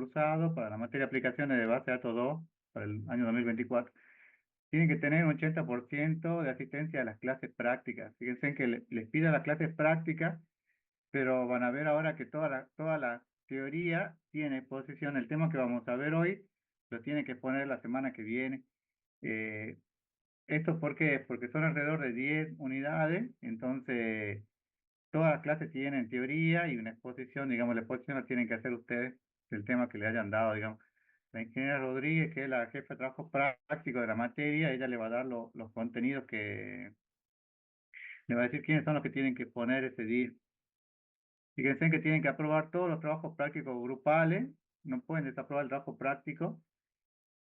cursado para la materia de aplicaciones de base de datos 2 para el año 2024. Tienen que tener un 80% de asistencia a las clases prácticas. Fíjense que les pida las clases prácticas, pero van a ver ahora que toda la teoría tiene exposición. El tema que vamos a ver hoy lo tiene que poner la semana que viene. Eh, ¿Esto por qué? Porque son alrededor de 10 unidades, entonces todas las clases tienen teoría y una exposición, digamos, la exposición la tienen que hacer ustedes del tema que le hayan dado, digamos. La ingeniera Rodríguez, que es la jefa de trabajo práctico de la materia, ella le va a dar los contenidos le va a decir quiénes son los que tienen que poner ese día. Fíjense que tienen que aprobar todos los trabajos prácticos grupales, no pueden desaprobar el trabajo práctico.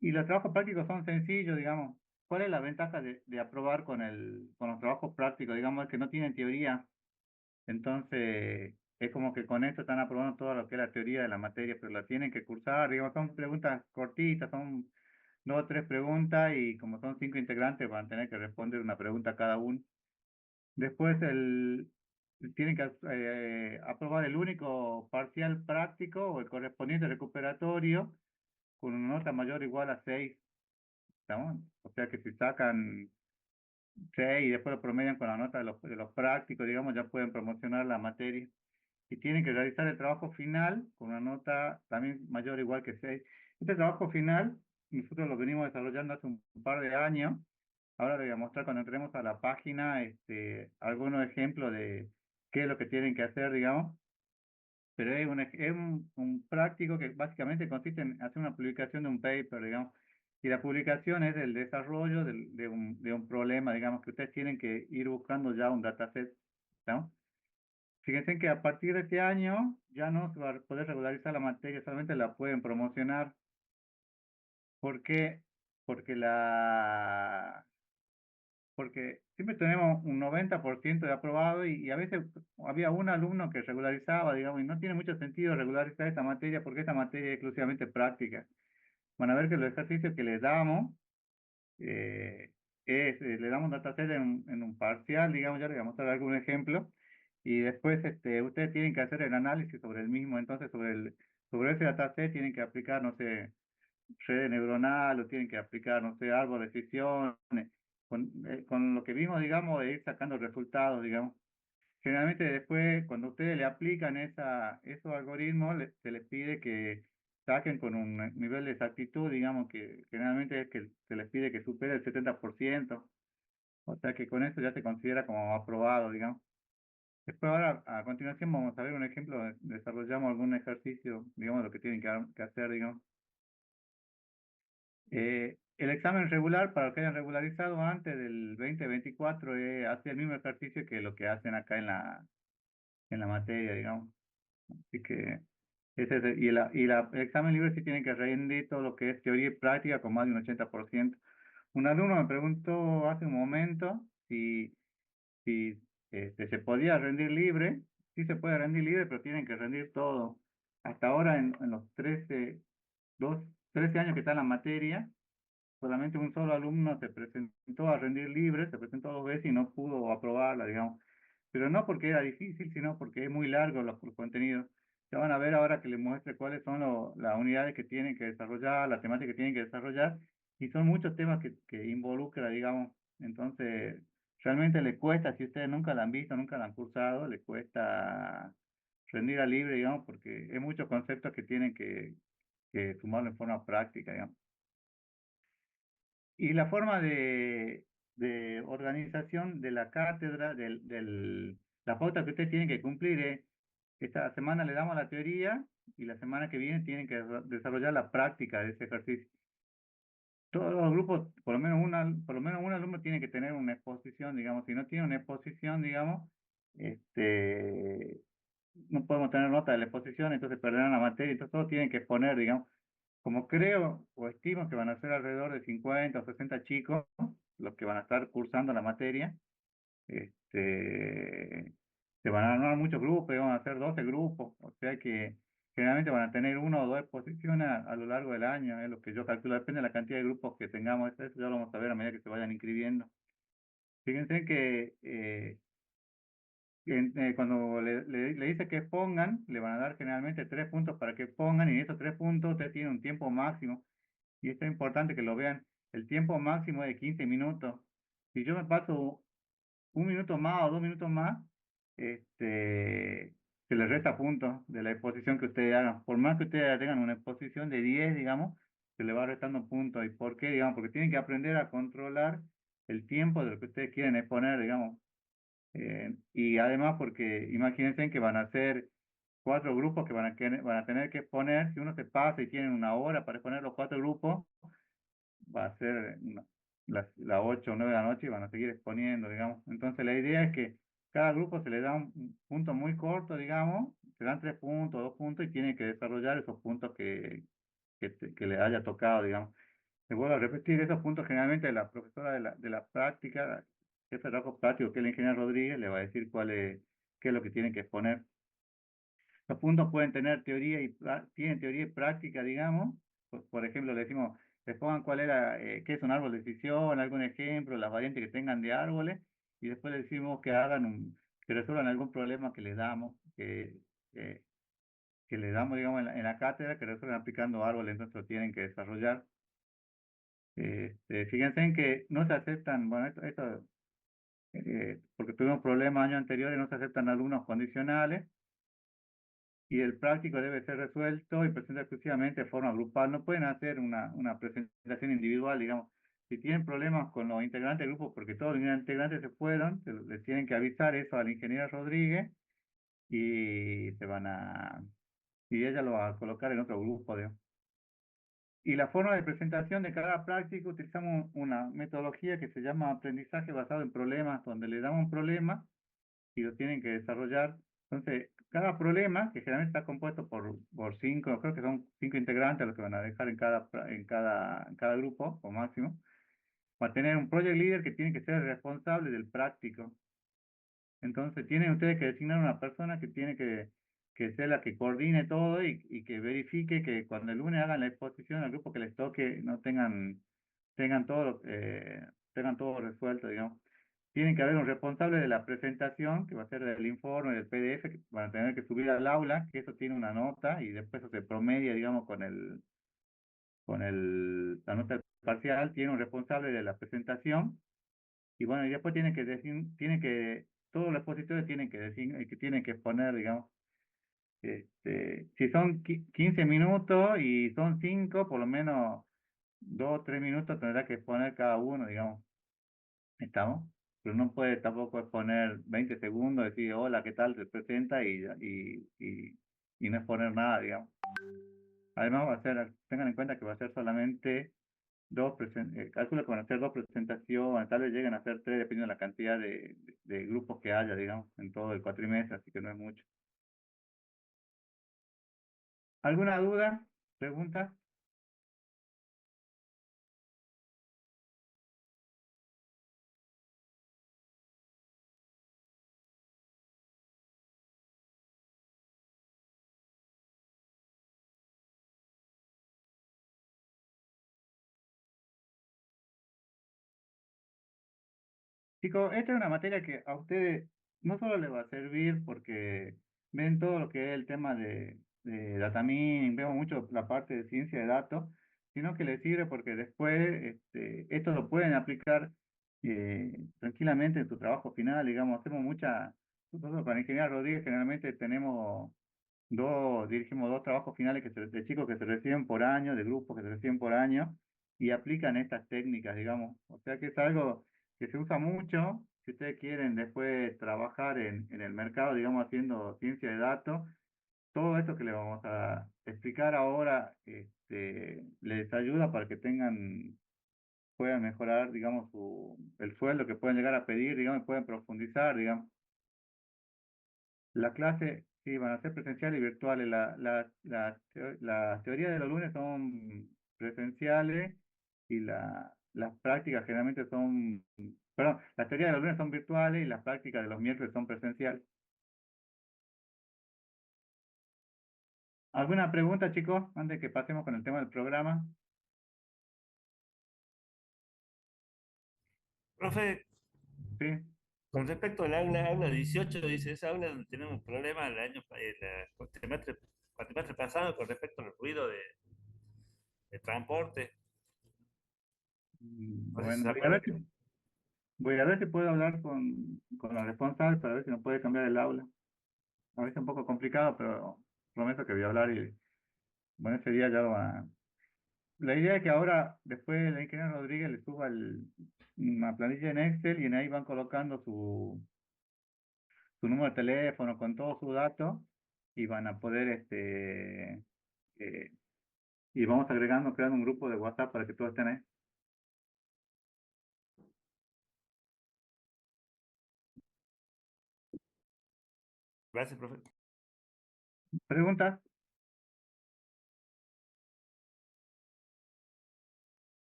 Y los trabajos prácticos son sencillos, digamos. ¿Cuál es la ventaja de aprobar con los trabajos prácticos? Digamos que no tienen teoría. Entonces, es como que con esto están aprobando todo lo que es la teoría de la materia, pero la tienen que cursar. Digamos, son preguntas cortitas, son dos o tres preguntas y como son 5 integrantes van a tener que responder una pregunta cada uno. Después tienen que aprobar el único parcial práctico o el correspondiente recuperatorio con una nota mayor o igual a 6. ¿Estamos? O sea que si sacan 6 y después lo promedian con la nota de los prácticos, digamos, ya pueden promocionar la materia. Y tienen que realizar el trabajo final con una nota también mayor o igual que 6. Este trabajo final nosotros lo venimos desarrollando hace un par de años. Ahora les voy a mostrar cuando entremos a la página algunos ejemplos de qué es lo que tienen que hacer, digamos. Pero es un práctico que básicamente consiste en hacer una publicación de un paper, digamos. Y la publicación es el desarrollo de un problema, digamos, que ustedes tienen que ir buscando ya un dataset, ¿no? Fíjense que a partir de este año ya no se va a poder regularizar la materia, solamente la pueden promocionar. ¿Por qué? Porque porque siempre tenemos un 90% de aprobado y a veces había un alumno que regularizaba, digamos, y no tiene mucho sentido regularizar esta materia porque esta materia es exclusivamente práctica. Van a ver que los ejercicios que les damos, eh, le damos un dataset en un parcial, digamos, ya les voy a mostrar algún ejemplo, y después ustedes tienen que hacer el análisis sobre el mismo, entonces sobre ese dataset tienen que aplicar, no sé, red neuronal o tienen que aplicar, no sé, árbol de decisiones, con lo que vimos, digamos, de ir sacando resultados, digamos. Generalmente después, cuando ustedes le aplican esos algoritmos, se les pide que saquen con un nivel de exactitud, digamos, que generalmente es que se les pide que supere el 70%, o sea que con eso ya se considera como aprobado, digamos. Después ahora, a continuación, vamos a ver un ejemplo, desarrollamos algún ejercicio, digamos, lo que tienen que hacer, digamos. El examen regular, para los que hayan regularizado antes del 2024, hace el mismo ejercicio que lo que hacen acá en la materia, digamos. Así que el examen libre sí tienen que rendir todo lo que es teoría y práctica con más de un 80%. Un alumno me preguntó hace un momento si se podía rendir libre. Sí se puede rendir libre, pero tienen que rendir todo. Hasta ahora, en los 13 años que está en la materia, solamente un solo alumno se presentó a rendir libre, se presentó 2 veces y no pudo aprobarla, digamos. Pero no porque era difícil, sino porque es muy largo los contenidos. Ya van a ver ahora que les muestre cuáles son las unidades que tienen que desarrollar, la temática que tienen que desarrollar, y son muchos temas que involucra, digamos. Entonces, realmente le cuesta, si ustedes nunca la han visto, nunca la han cursado, le cuesta rendir a libre, digamos, porque hay muchos conceptos que tienen que sumarlo en forma práctica, digamos. Y la forma de organización de la cátedra, la pauta que ustedes tienen que cumplir es, esta semana le damos la teoría y la semana que viene tienen que desarrollar la práctica de ese ejercicio. Todos los grupos, por lo menos un alumno tiene que tener una exposición, digamos. Si no tiene una exposición, digamos, no podemos tener nota de la exposición, entonces perderán la materia, entonces todos tienen que exponer, digamos. Como creo o estimo que van a ser alrededor de 50 o 60 chicos los que van a estar cursando la materia, este, se van a armar muchos grupos, van a ser 12 grupos, o sea que generalmente van a tener una o dos exposiciones a lo largo del año, es lo que yo calculo, depende de la cantidad de grupos que tengamos, eso ya lo vamos a ver a medida que se vayan inscribiendo. Fíjense que Cuando le dice que pongan, le van a dar generalmente 3 puntos para que pongan y esos 3 puntos usted tiene un tiempo máximo. Y esto es importante que lo vean. El tiempo máximo es de 15 minutos. Si yo me paso 1 minuto más o 2 minutos más, se les resta puntos de la exposición que ustedes hagan. Por más que ustedes tengan una exposición de 10, digamos, se les va restando puntos. ¿Y por qué? Digamos, porque tienen que aprender a controlar el tiempo de lo que ustedes quieren exponer, digamos. Y además porque imagínense que van a ser 4 grupos que van a tener que exponer. Si uno se pasa y tienen 1 hora para exponer los 4 grupos, va a ser las 8 o 9 de la noche y van a seguir exponiendo, digamos. Entonces la idea es que cada grupo se le da un punto muy corto, digamos, se dan 3 puntos, 2 puntos y tienen que desarrollar esos puntos que le haya tocado, digamos. Les vuelvo a repetir, esos puntos generalmente la profesora de la práctica, jefe de trabajo práctico, que es la ingeniera Rodríguez, le va a decir qué es lo que tienen que exponer. Los puntos pueden tener teoría tienen teoría y práctica, digamos. Por ejemplo, le decimos, les pongan qué es un árbol de decisión, algún ejemplo, las variantes que tengan de árboles, y después le decimos que resuelvan algún problema eh, que le damos, digamos, en la cátedra, que resuelvan aplicando árboles, entonces lo tienen que desarrollar. Fíjense en que no se aceptan, bueno, porque tuvimos problemas años anteriores, no se aceptan alumnos condicionales, y el práctico debe ser resuelto y presentado exclusivamente de forma grupal. No pueden hacer una presentación individual, digamos. Si tienen problemas con los integrantes del grupo, porque todos los integrantes se fueron, les tienen que avisar eso a la ingeniera Rodríguez y y ella lo va a colocar en otro grupo, digamos. Y la forma de presentación de cada práctico, utilizamos una metodología que se llama aprendizaje basado en problemas, donde le damos un problema y lo tienen que desarrollar. Entonces, cada problema, que generalmente está compuesto por 5, creo que son 5 integrantes los que van a dejar en cada grupo, o máximo, va a tener un project leader que tiene que ser el responsable del práctico. Entonces, tienen ustedes que designar una persona que tiene que ser la que coordine todo y que verifique que cuando el lunes hagan la exposición al grupo que les toque, no tengan todo resuelto, digamos. Tienen que haber un responsable de la presentación, que va a ser del informe, del PDF, que van a tener que subir al aula, que eso tiene una nota y después eso se promedia, digamos, la nota parcial. Tiene un responsable de la presentación y bueno, y después todos los expositores tienen que decir, que tienen que exponer, digamos, si son 15 minutos y son 5, por lo menos 2 o 3 minutos tendrá que exponer cada uno, digamos. ¿Estamos? Pero no puede tampoco exponer 20 segundos, decir hola, ¿qué tal? Se presenta y no exponer nada, digamos. Además, tengan en cuenta que va a ser solamente calculo que van a ser 2 presentaciones, tal vez lleguen a ser 3, dependiendo de la cantidad de grupos que haya, digamos, en todo el cuatrimestre, así que no es mucho. ¿Alguna duda? ¿Pregunta? Chicos, esta es una materia que a ustedes no solo les va a servir porque ven todo lo que es el tema de data mining, vemos mucho la parte de ciencia de datos, sino que les sirve porque después esto lo pueden aplicar tranquilamente en su trabajo final, digamos, nosotros para Ingeniería Rodríguez generalmente dirigimos 2 trabajos finales de chicos que se reciben por año, de grupos que se reciben por año, y aplican estas técnicas, digamos. O sea que es algo que se usa mucho. Si ustedes quieren después trabajar en el mercado, digamos, haciendo ciencia de datos, todo esto que les vamos a explicar ahora les ayuda para que puedan mejorar, digamos, el sueldo que pueden llegar a pedir, digamos, y pueden profundizar, digamos. La clase, sí, van a ser presenciales y virtuales. Las teorías de los lunes son presenciales y las prácticas generalmente perdón, las teorías de los lunes son virtuales y las prácticas de los miércoles son presenciales. ¿Alguna pregunta, chicos, antes que pasemos con el tema del programa? Profe, Sí. Con respecto al aula 18, dice, esa aula donde tenemos problemas cuatrimestre pasado con respecto al ruido de transporte. No sé si Bueno, se acuerdan. voy a ver si puedo hablar con la responsable para ver si nos puede cambiar el aula. A veces es un poco complicado, pero prometo que voy a hablar y bueno, ese día ya lo van a... La idea es que ahora, después la ingeniera Rodríguez le suba una planilla en Excel y en ahí van colocando su número de teléfono con todos sus datos y van a poder, eh, y vamos agregando, creando un grupo de WhatsApp para que todos estén ahí. Gracias, profe. ¿Preguntas?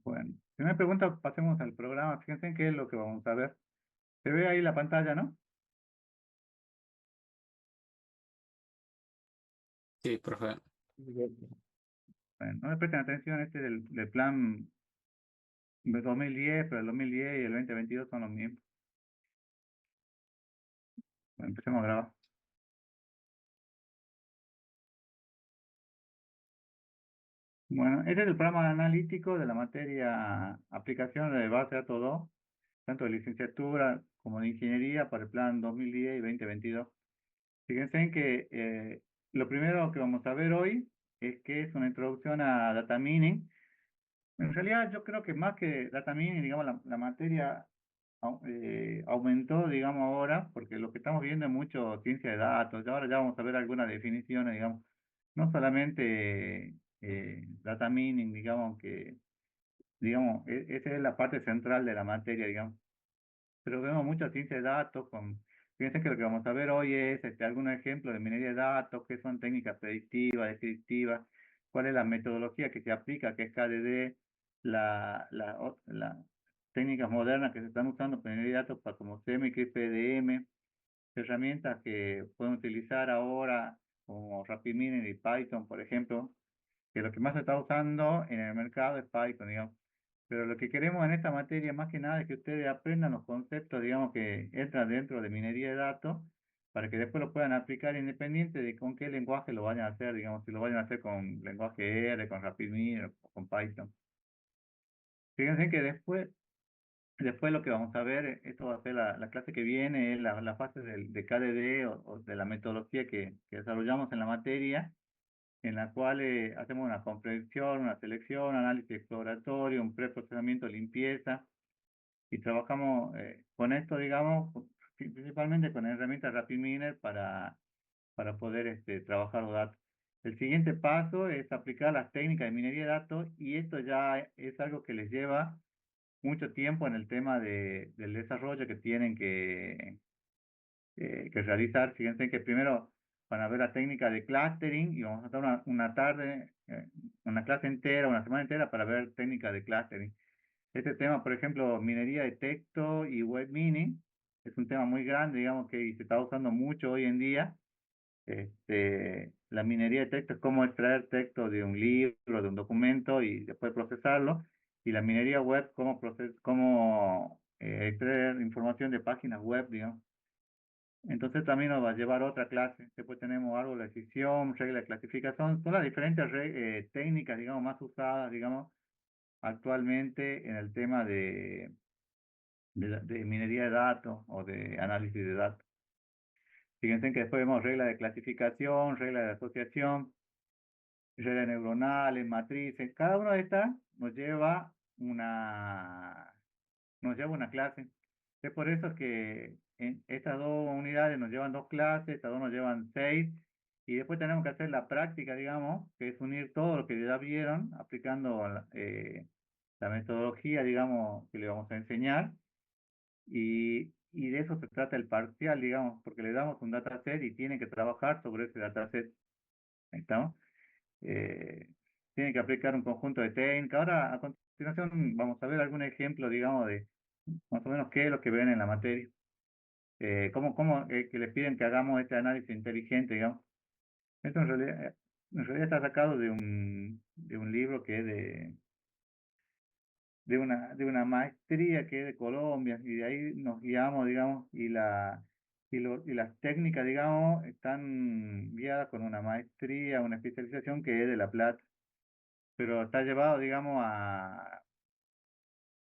Bueno, si no hay preguntas, pasemos al programa. Fíjense en qué es lo que vamos a ver. Se ve ahí la pantalla, ¿no? Sí, profe. Bueno, no le presten atención, este del plan de 2010, pero el 2010 y el 2022 son los mismos. Bueno, empecemos a grabar. Bueno, este es el programa analítico de la materia aplicación de base de datos 2, tanto de licenciatura como de ingeniería para el plan 2010 y 2022. Fíjense en que lo primero que vamos a ver hoy es que es una introducción a data mining. En realidad yo creo que más que data mining, digamos, la materia aumentó, digamos, ahora, porque lo que estamos viendo es mucho ciencia de datos, y ahora ya vamos a ver algunas definiciones, digamos, no solamente data mining, digamos, que, digamos, esa es la parte central de la materia, digamos, pero vemos mucha ciencia de datos, fíjense que lo que vamos a ver hoy es algunos ejemplos de minería de datos, qué son técnicas predictivas, descriptivas, cuál es la metodología que se aplica, que es KDD, las técnicas modernas que se están usando para minería de datos para como CMYK, PDM, herramientas que pueden utilizar ahora como RapidMiner y Python, por ejemplo, que lo que más se está usando en el mercado es Python, digamos. Pero lo que queremos en esta materia más que nada es que ustedes aprendan los conceptos, digamos, que entran dentro de minería de datos, para que después lo puedan aplicar independiente de con qué lenguaje lo vayan a hacer, digamos, si lo vayan a hacer con lenguaje R, con RapidMiner o con Python. Fíjense que después lo que vamos a ver, esto va a ser la clase que viene, es la fase de KDD o de la metodología que desarrollamos en la materia, en la cual hacemos una comprensión, una selección, análisis exploratorio, un preprocesamiento, limpieza, y trabajamos con esto, digamos, principalmente con herramientas RapidMiner para poder trabajar los datos. El siguiente paso es aplicar las técnicas de minería de datos y esto ya es algo que les lleva mucho tiempo en el tema del desarrollo que tienen que realizar. Fíjense que primero van a ver la técnica de clustering y vamos a estar una tarde, una clase entera, una semana entera para ver técnica de clustering. Este tema, por ejemplo, minería de texto y web mining, es un tema muy grande, digamos, que se está usando mucho hoy en día. La minería de texto es cómo extraer texto de un libro, de un documento y después procesarlo. Y la minería web, cómo extraer información de páginas web, digamos. Entonces también nos va a llevar otra clase. Después tenemos árbol de decisión, regla de clasificación. Son las diferentes técnicas, digamos, más usadas, digamos, actualmente en el tema de minería de datos o de análisis de datos. Fíjense que después vemos regla de clasificación, regla de asociación, redes neuronales, matrices. Cada una de estas nos lleva una clase. Es por eso que en estas dos unidades nos llevan dos clases, estas dos nos llevan seis, y después tenemos que hacer la práctica, digamos, que es unir todo lo que ya vieron, aplicando la metodología, digamos, que le vamos a enseñar, y de eso se trata el parcial, digamos, porque le damos un dataset y tiene que trabajar sobre ese dataset. ¿Estamos? Eh, Tiene que aplicar un conjunto de técnicas. Ahora, a continuación, vamos a ver algún ejemplo, digamos, de más o menos qué es lo que ven en la materia. Que les piden que hagamos este análisis inteligente, digamos. Esto en realidad está sacado de un libro que es de una maestría que es de Colombia, y de ahí nos guiamos, digamos, y las técnicas, digamos, están guiadas con una maestría, una especialización que es de La Plata, pero está llevado, digamos, a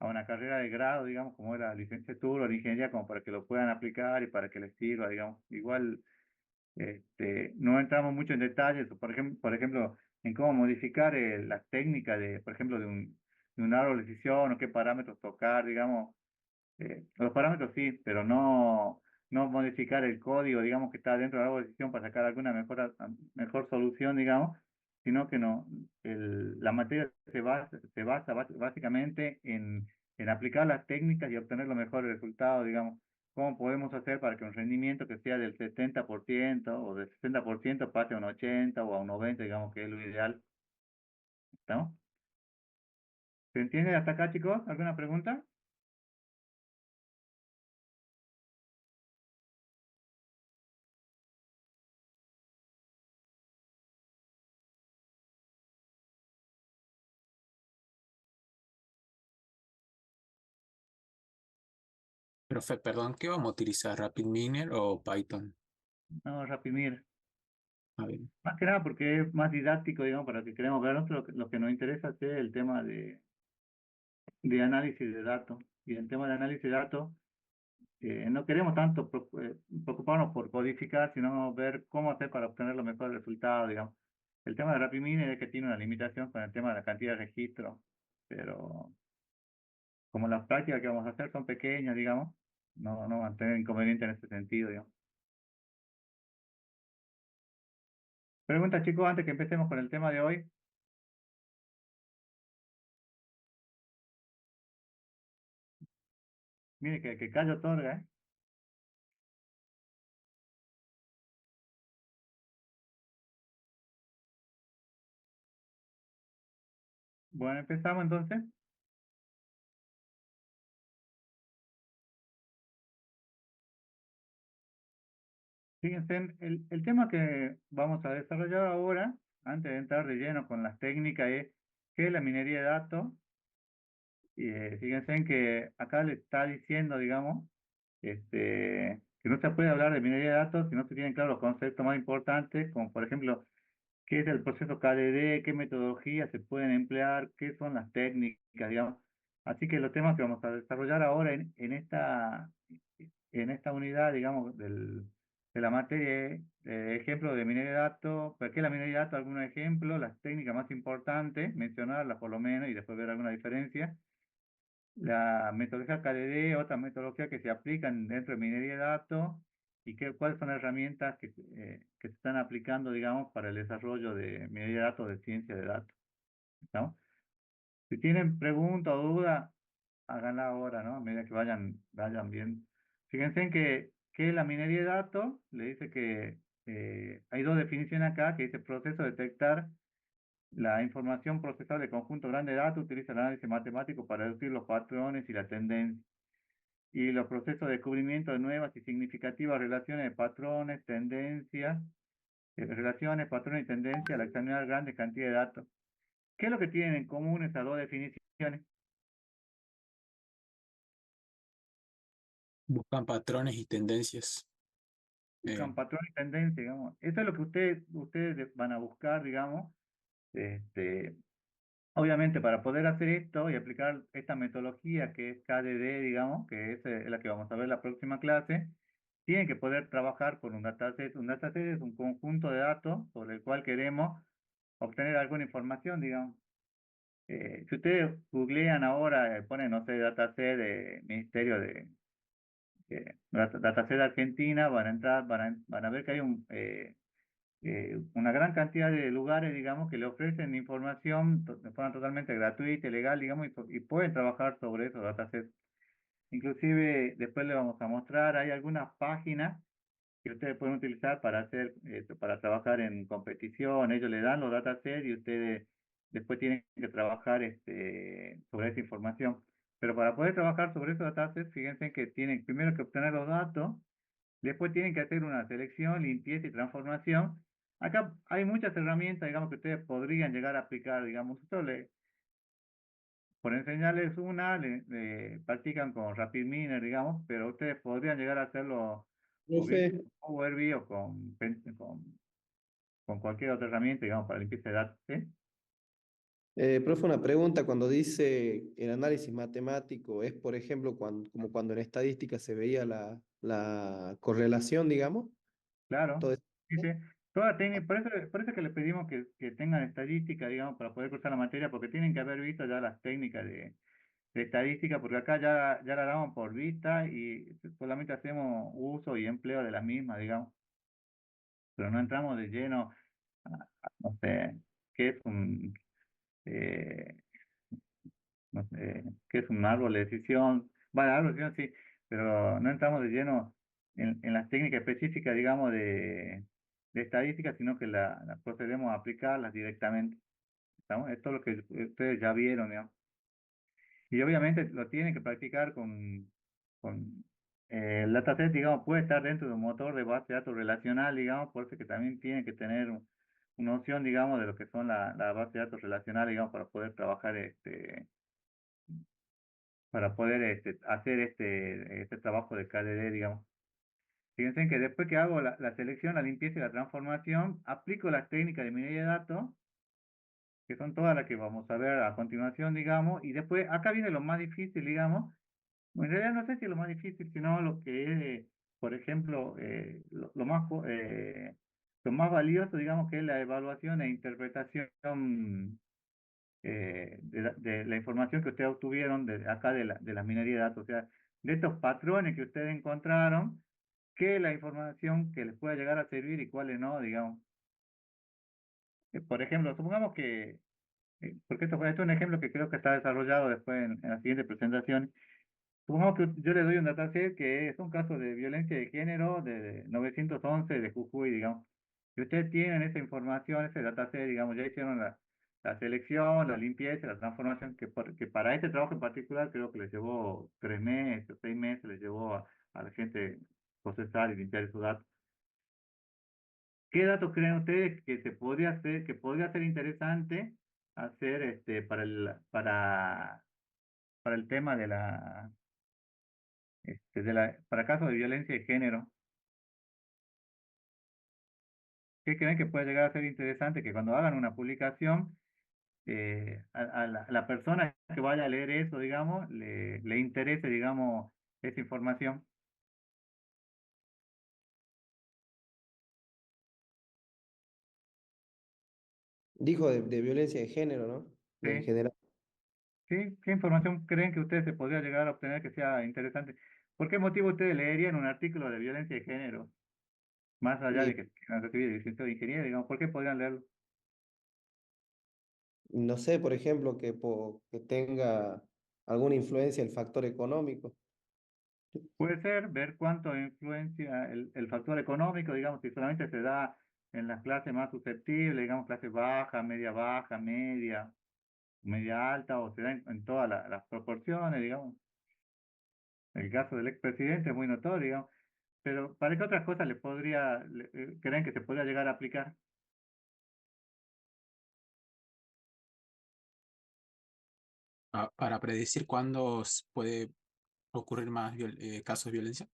una carrera de grado, digamos, como es la licenciatura o la ingeniería, como para que lo puedan aplicar y para que les sirva, digamos. Igual, no entramos mucho en detalles, por ejemplo, en cómo modificar la técnica de, por ejemplo, de un árbol de decisión o qué parámetros tocar, digamos. Los parámetros sí, pero no modificar el código, digamos, que está dentro de la decisión para sacar alguna mejor solución, digamos, sino que no, la materia se basa básicamente en aplicar las técnicas y obtener los mejores resultados, digamos. ¿Cómo podemos hacer para que un rendimiento que sea del 70% o del 60% pase a un 80 o a un 90, digamos, que es lo ideal? ¿Estamos? ¿Se entiende hasta acá, chicos? ¿Alguna pregunta? Profe, perdón, ¿qué vamos a utilizar? ¿RapidMiner o Python? No, Rapimir. A ver, Más que nada porque es más didáctico, digamos, para lo que queremos ver. Nosotros lo que nos interesa es el tema de análisis de datos. Y el tema de análisis de datos, no queremos tanto preocuparnos por codificar, sino ver cómo hacer para obtener los mejores resultados, digamos. El tema de RapidMiner es que tiene una limitación con el tema de la cantidad de registros, pero como las prácticas que vamos a hacer son pequeñas, digamos, no van a tener inconveniente en ese sentido, digamos. Pregunta, chicos, antes que empecemos con el tema de hoy. Mire que callo otorga, ¿eh? Bueno, empezamos entonces. Fíjense, el tema que vamos a desarrollar ahora, antes de entrar de lleno con las técnicas, es qué es la minería de datos. Y fíjense en que acá le está diciendo, digamos, que no se puede hablar de minería de datos si no se tienen claros los conceptos más importantes, como por ejemplo, qué es el proceso KDD, qué metodologías se pueden emplear, qué son las técnicas, digamos. Así que los temas que vamos a desarrollar ahora en esta unidad, digamos, de la materia, ejemplo de minería de datos, ¿por qué la minería de datos? Algunos ejemplos, las técnicas más importantes, mencionarlas por lo menos y después ver alguna diferencia. La metodología KDD, otra metodología que se aplican dentro de minería de datos y cuáles son las herramientas que se están aplicando, digamos, para el desarrollo de minería de datos, de ciencia de datos. ¿Estamos? Si tienen pregunta o duda, háganla ahora, ¿no? A medida que vayan bien. Fíjense en que la minería de datos le dice que hay dos definiciones acá, que dice proceso de detectar la información procesable de conjunto grande de datos, utiliza el análisis matemático para deducir los patrones y la tendencia. Y los procesos de descubrimiento de nuevas y significativas relaciones de patrones, tendencias, relaciones, patrones y tendencias al examinar grandes cantidades de datos. ¿Qué es lo que tienen en común esas dos definiciones? buscan patrones y tendencias. Buscan patrones y tendencias, digamos. Eso es lo que ustedes van a buscar, digamos. Este, Obviamente, para poder hacer esto y aplicar esta metodología que es KDD, digamos, que es la que vamos a ver en la próxima clase, tienen que poder trabajar con un dataset. Un dataset es un conjunto de datos sobre el cual queremos obtener alguna información, digamos. Si ustedes googlean ahora, ponen, no sé, dataset de Ministerio dataset de Argentina, van a entrar, van a ver que hay una gran cantidad de lugares, digamos, que le ofrecen información de forma totalmente gratuita y legal, digamos, y pueden trabajar sobre esos datasets. Inclusive, después le vamos a mostrar, hay algunas páginas que ustedes pueden utilizar para trabajar en competición. Ellos le dan los datasets y ustedes después tienen que trabajar sobre esa información. Pero para poder trabajar sobre esos datasets, fíjense que tienen primero que obtener los datos. Después tienen que hacer una selección, limpieza y transformación. Acá hay muchas herramientas, digamos, que ustedes podrían llegar a aplicar, digamos. por enseñarles una, practican con RapidMiner, digamos, pero ustedes podrían llegar a hacerlo o bien Profe, con Power BI o con cualquier otra herramienta, digamos, para limpieza de datos, ¿sí? profe, una pregunta. Cuando dice el análisis matemático, ¿es, por ejemplo, como cuando en estadística se veía la correlación, digamos? Claro, Todo eso. sí, sí. Toda técnica, por eso que les pedimos que tengan estadística, digamos, para poder cursar la materia, porque tienen que haber visto ya las técnicas de estadística, porque acá ya la damos por vista y solamente hacemos uso y empleo de las mismas, digamos, pero no entramos de lleno, no sé, qué es eh, no sé, qué es un árbol de decisión, bueno, árbol de decisión sí, pero no entramos de lleno en las técnicas específicas, digamos, de estadística, sino que la procedemos a aplicarlas directamente. ¿Estamos? Esto es lo que ustedes ya vieron, digamos. Y obviamente lo tienen que practicar con el dataset, digamos, puede estar dentro de un motor de base de datos relacional, digamos, por eso que también tienen que tener una noción, digamos, de lo que son la base de datos relacional, digamos, para poder trabajar para poder hacer este trabajo de KDD, digamos. Fíjense que después que hago la selección, la limpieza y la transformación, aplico las técnicas de minería de datos, que son todas las que vamos a ver a continuación, digamos, y después acá viene lo más difícil, digamos. En realidad no sé si es lo más difícil, sino lo que es, por ejemplo, lo más valioso, digamos, que es la evaluación e interpretación de la información que ustedes obtuvieron de acá de la minería de datos, o sea, de estos patrones que ustedes encontraron, qué es la información que les pueda llegar a servir y cuáles no, digamos. Por ejemplo, supongamos que, porque esto es un ejemplo que creo que está desarrollado después en la siguiente presentación. Supongamos que yo le doy un dataset que es un caso de violencia de género de 911 de Jujuy, digamos. Y ustedes tienen esa información, ese dataset, digamos, ya hicieron la selección, la limpieza, la transformación, que para este trabajo en particular creo que les llevó 3 meses, 6 meses, les llevó a la gente procesar y limpiar esos datos. ¿Qué datos creen ustedes que se podría hacer, que podría ser interesante hacer para el tema para casos de violencia de género? ¿Qué creen que puede llegar a ser interesante que cuando hagan una publicación, a la persona que vaya a leer eso, digamos, le interese, digamos, esa información? Dijo de violencia de género, ¿no? En ¿Sí? general. ¿Sí? ¿Qué información creen que ustedes se podría llegar a obtener que sea interesante? ¿Por qué motivo ustedes leerían un artículo de violencia de género? Más allá Y de que han recibido el licenciado de ingeniería, digamos, ¿por qué podrían leerlo? no sé, por ejemplo, que tenga alguna influencia el factor económico. Puede ser ver cuánto influencia el factor económico, digamos, si solamente se da en las clases más susceptibles, digamos, clase baja, media alta, o se da en todas las proporciones, digamos. El caso del expresidente es muy notorio, digamos. Pero ¿para qué otras cosas creen que se podría llegar a aplicar? Para predecir cuándo puede ocurrir más casos de violencia.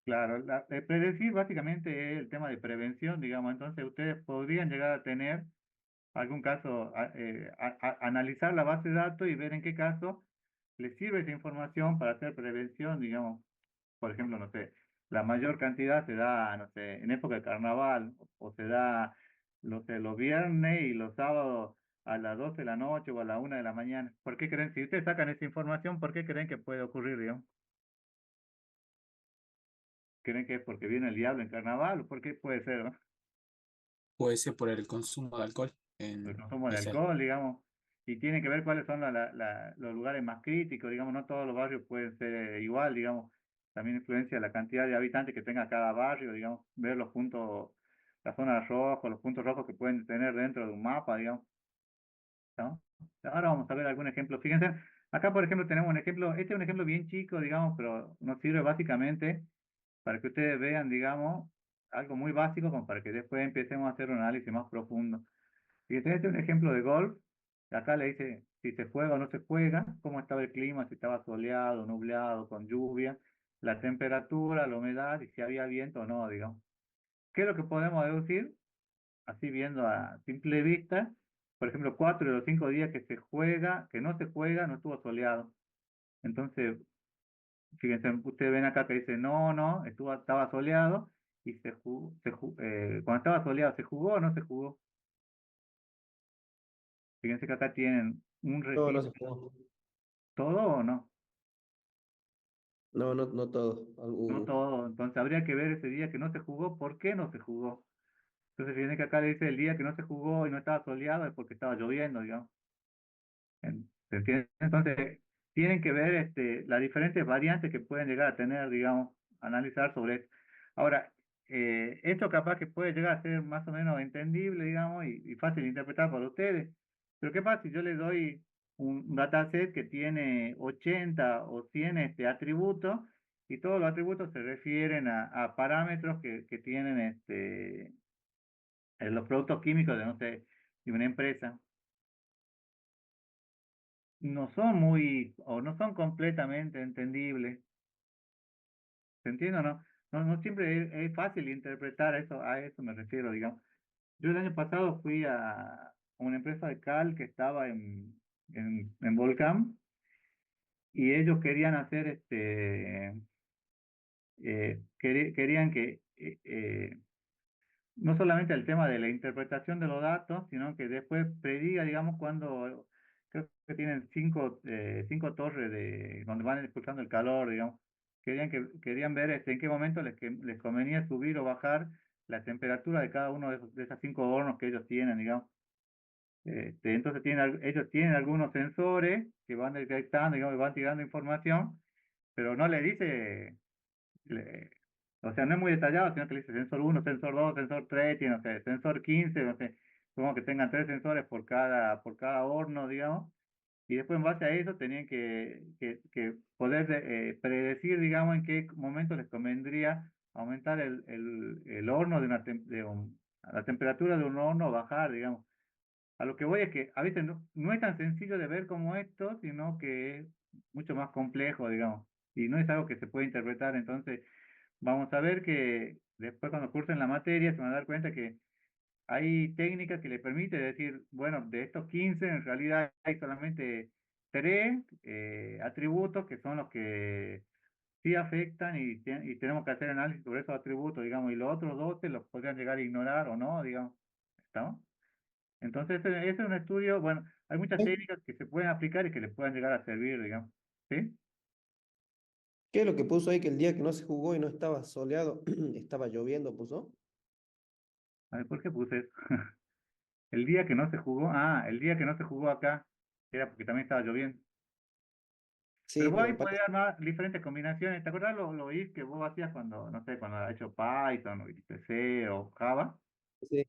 Claro, predecir básicamente es el tema de prevención, digamos. Entonces ustedes podrían llegar a tener algún caso, analizar la base de datos y ver en qué caso les sirve esa información para hacer prevención, digamos. Por ejemplo, no sé, la mayor cantidad se da, no sé, en época de carnaval, o se da, no sé, los viernes y los sábados a las 12 de la noche o a la 1 de la mañana. ¿Por qué creen, si ustedes sacan esa información, por qué creen que puede ocurrir, digamos? ¿Creen que es porque viene el diablo en carnaval o por qué puede ser, no? Puede ser por el consumo de alcohol El en consumo de esa. alcohol, digamos, y tiene que ver cuáles son los lugares más críticos, digamos, no todos los barrios pueden ser igual, digamos, también influencia la cantidad de habitantes que tenga cada barrio, digamos, ver los puntos, las zonas rojas, los puntos rojos que pueden tener dentro de un mapa, digamos, ¿no? Ahora vamos a ver algún ejemplo. Fíjense, acá por ejemplo tenemos un ejemplo, este es un ejemplo bien chico, digamos, pero nos sirve básicamente para que ustedes vean, digamos, algo muy básico como para que después empecemos a hacer un análisis más profundo. Fíjense, este es un ejemplo de golf. Acá le dice si se juega o no se juega, cómo estaba el clima, si estaba soleado, nublado, con lluvia, la temperatura, la humedad y si había viento o no, digamos. ¿Qué es lo que podemos deducir? Así viendo a simple vista, por ejemplo, 4 de los 5 días que se juega, que no se juega, no estuvo soleado. Entonces, fíjense, ustedes ven acá que dice no, no, estaba soleado y cuando estaba soleado, ¿se jugó o no se jugó? Fíjense que acá tienen un No, no se registro, jugó. ¿todo o no? No, no, no todo. No todo. Entonces habría que ver ese día que no se jugó, ¿por qué no se jugó? Entonces fíjense que acá le dice el día que no se jugó y no estaba soleado es porque estaba lloviendo, digamos. ¿Se entiende? Entonces, tienen que ver las diferentes variantes que pueden llegar a tener, digamos, analizar sobre esto. Ahora, esto capaz que puede llegar a ser más o menos entendible, digamos, y fácil de interpretar para ustedes. Pero ¿qué pasa si yo les doy un dataset que tiene 80 o 100 atributos y todos los atributos se refieren a parámetros que tienen los productos químicos de, no sé, de una empresa? No son muy, o no son completamente entendibles. ¿Se entiende o no? No, no siempre es fácil interpretar eso, a eso me refiero, digamos. Yo el año pasado fui a una empresa de cal que estaba en Volcán y ellos querían hacer querían que no solamente el tema de la interpretación de los datos, sino que después prediga, digamos, cuando creo que tienen cinco torres donde van expulsando el calor, digamos. Querían ver en qué momento les convenía subir o bajar la temperatura de cada uno de esas 5 hornos que ellos tienen, digamos. Entonces ellos tienen algunos sensores que van detectando, digamos, y van tirando información, pero no le dice le- o sea, no es muy detallado, sino que le dice sensor 1, sensor 2, sensor 3, tiene, no sé, sensor 15, no sé, como que tengan 3 sensores por cada horno, digamos, y después en base a eso tenían que poder predecir, digamos, en qué momento les convendría aumentar el horno la temperatura de un horno o bajar, digamos. A lo que voy es que a veces no es tan sencillo de ver como esto, sino que es mucho más complejo, digamos, y no es algo que se puede interpretar, entonces vamos a ver que después cuando cursen la materia se van a dar cuenta que hay técnicas que le permiten decir, bueno, de estos 15 en realidad hay solamente 3 atributos que son los que sí afectan y tenemos que hacer análisis sobre esos atributos, digamos, y los otros 12 los podrían llegar a ignorar o no, digamos, ¿estamos? Entonces, ese es un estudio, bueno, hay muchas técnicas que se pueden aplicar y que le puedan llegar a servir, digamos, ¿sí? ¿Qué es lo que puso ahí que el día que no se jugó y no estaba soleado, estaba lloviendo, puso? A ver, ¿por qué puse eso? El día que no se jugó, el día que no se jugó acá, era porque también estaba lloviendo. Pero Sí, vos pero ahí me podés parece armar diferentes combinaciones. ¿Te acuerdas lo if que vos hacías cuando, no sé, cuando has hecho Python o IPC o Java? que sí.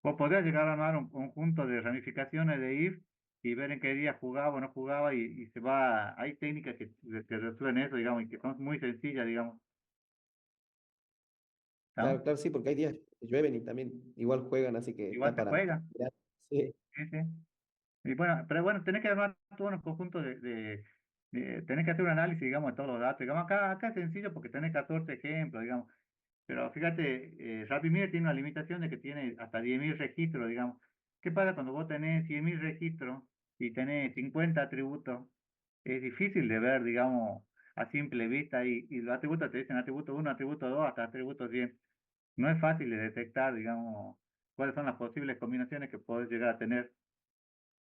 Vos podrías llegar a armar un conjunto de ramificaciones de if y ver en qué día jugaba o no jugaba y hay técnicas que resuelven eso, digamos, y que son muy sencillas, digamos. Claro, ¿No? claro, sí, porque hay días que llueven y también igual juegan, así que Igual está se para juega. mirar. Sí, Sí, sí. Y bueno, pero bueno, tenés que armar todo un conjunto tenés que hacer un análisis, digamos, de todos los datos. Digamos, acá es sencillo porque tenés 14 ejemplos, digamos. Pero fíjate, RapidMiner tiene una limitación de que tiene hasta 10.000 registros, digamos. ¿Qué pasa cuando vos tenés 100.000 registros y tenés 50 atributos? Es difícil de ver, digamos, a simple vista y los atributos te dicen atributo 1, atributo 2, hasta atributo 100. No es fácil de detectar, digamos, cuáles son las posibles combinaciones que podés llegar a tener.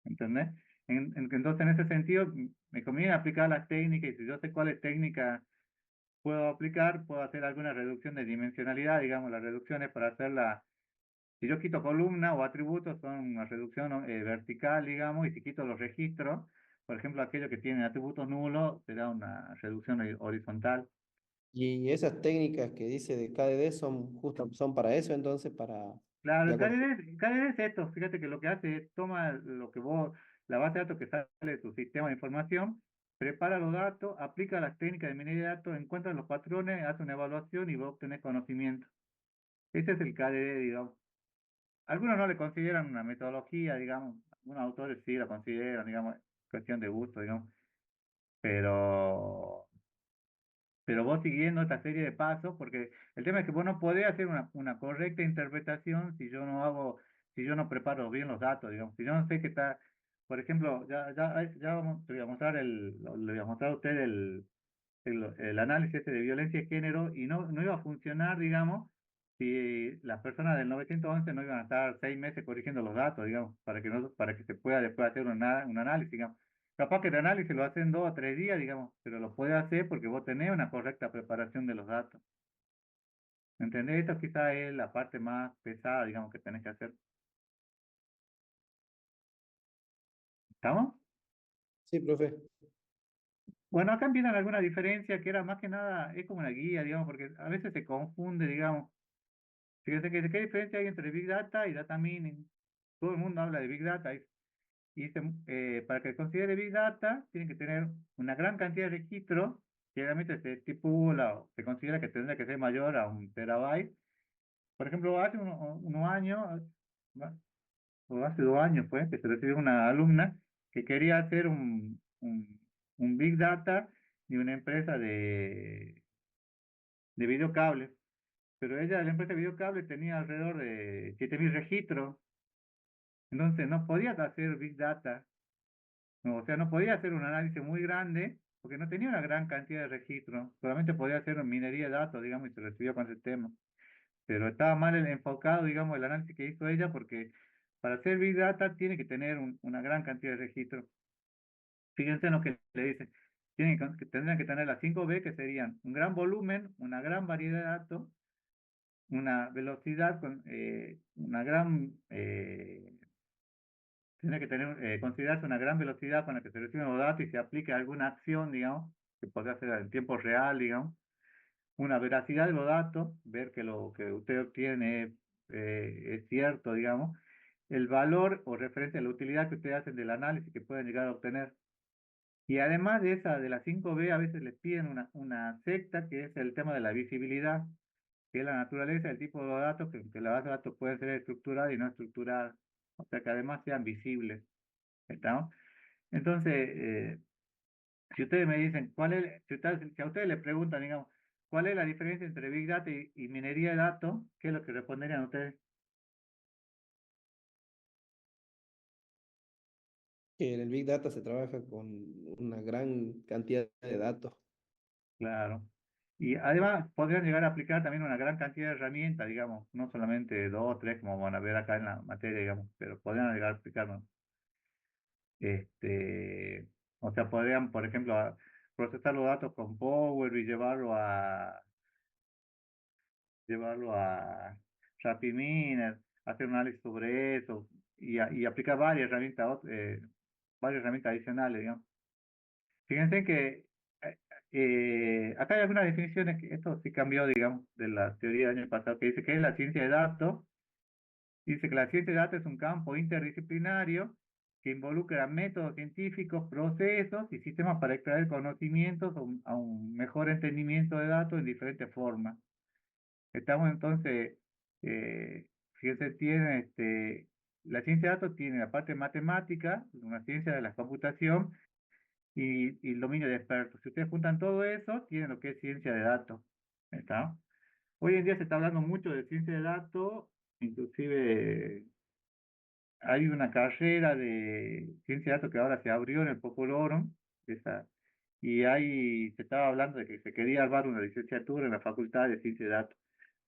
¿Entendés? Entonces, en ese sentido, me conviene aplicar las técnicas y si yo sé cuáles técnicas puedo aplicar, puedo hacer alguna reducción de dimensionalidad, digamos, las reducciones para hacerla, si yo quito columna o atributos, son una reducción vertical, digamos, y si quito los registros, por ejemplo, aquellos que tienen atributos nulos, será una reducción horizontal. y esas técnicas que dice de KDD son para eso, entonces, para Claro, ya el cuando... KDD es esto, fíjate que lo que hace es toma lo que la base de datos que sale de tu sistema de información, prepara los datos, aplica las técnicas de minería de datos, encuentra los patrones, hace una evaluación y vos obtenés conocimiento. Ese es el KDD, digamos. Algunos no le consideran una metodología, digamos, algunos autores sí lo consideran, digamos, cuestión de gusto, digamos, pero, pero vos siguiendo esta serie de pasos, porque el tema es que vos no podés hacer una correcta interpretación si yo no hago, si yo no preparo bien los datos, digamos, si yo no sé qué está, por ejemplo, te voy a mostrar le voy a mostrar a usted el análisis este de violencia de género y no iba a funcionar, digamos, si las personas del 911 no iban a estar 6 meses corrigiendo los datos, digamos, para que se pueda después hacer un análisis, digamos. Capaz que el análisis lo hacen 2 o 3 días, digamos, pero lo puede hacer porque vos tenés una correcta preparación de los datos. ¿Entendés? Esto quizá es la parte más pesada, digamos, que tenés que hacer. ¿Estamos? Sí, profe. Bueno, acá empiezan alguna diferencia que era más que nada, es como una guía, digamos, porque a veces se confunde, digamos. Fíjate que qué diferencia hay entre Big Data y Data Mining. Todo el mundo habla de Big Data para que considere Big Data tiene que tener una gran cantidad de registros. Generalmente se estipula o se considera que tendría que ser mayor a 1 terabyte. Por ejemplo, hace unos años, o hace 2 años, pues, que se recibió una alumna que quería hacer un Big Data de una empresa de videocables. Pero ella, la empresa de videocables, tenía alrededor de 7.000 registros. Entonces no podías hacer Big Data, no, o sea, no podía hacer un análisis muy grande porque no tenía una gran cantidad de registros, solamente podía hacer una minería de datos, digamos, y se recibió con ese tema. Pero estaba mal enfocado, digamos, el análisis que hizo ella porque para hacer Big Data tiene que tener una gran cantidad de registros. Fíjense en lo que le dicen. Tendrían que tener las 5B, que serían un gran volumen, una gran variedad de datos, una velocidad una gran tiene que considerarse una gran velocidad con la que se reciben los datos y se aplique alguna acción, digamos, que podría ser en tiempo real, digamos, una veracidad de los datos, ver que lo que usted obtiene es cierto, digamos, el valor o referencia a la utilidad que ustedes hacen del análisis que pueden llegar a obtener. Y además de esa, de la 5B, a veces les piden una secta, que es el tema de la visibilidad, que es la naturaleza del tipo de datos, que la base de datos puede ser estructurada y no estructurada, o sea, que además sean visibles. ¿Estamos? Entonces, si ustedes me dicen, si a ustedes les preguntan, digamos, ¿cuál es la diferencia entre Big Data y minería de datos? ¿Qué es lo que responderían ustedes? Que en el Big Data se trabaja con una gran cantidad de datos. Claro. Y además podrían llegar a aplicar también una gran cantidad de herramientas, digamos, no solamente 2 o 3 como van a ver acá en la materia, digamos, pero podrían llegar a aplicar, ¿no? O sea, podrían, por ejemplo, procesar los datos con Power y llevarlo a RapidMiner, hacer un análisis sobre eso y aplicar varias herramientas adicionales, digamos. Fíjense que acá hay algunas definiciones que esto sí cambió, digamos, de la teoría del año pasado, que dice que es la ciencia de datos. Dice que la ciencia de datos es un campo interdisciplinario que involucra métodos científicos, procesos y sistemas para extraer conocimientos a un mejor entendimiento de datos en diferentes formas. Estamos entonces, fíjense, la ciencia de datos tiene la parte matemática, una ciencia de la computación y el dominio de expertos. Si ustedes juntan todo eso, tienen lo que es ciencia de datos. ¿Está? Hoy en día se está hablando mucho de ciencia de datos, inclusive hay una carrera de ciencia de datos que ahora se abrió en el Popolorum, y ahí se estaba hablando de que se quería armar una licenciatura en la Facultad de Ciencia de Datos.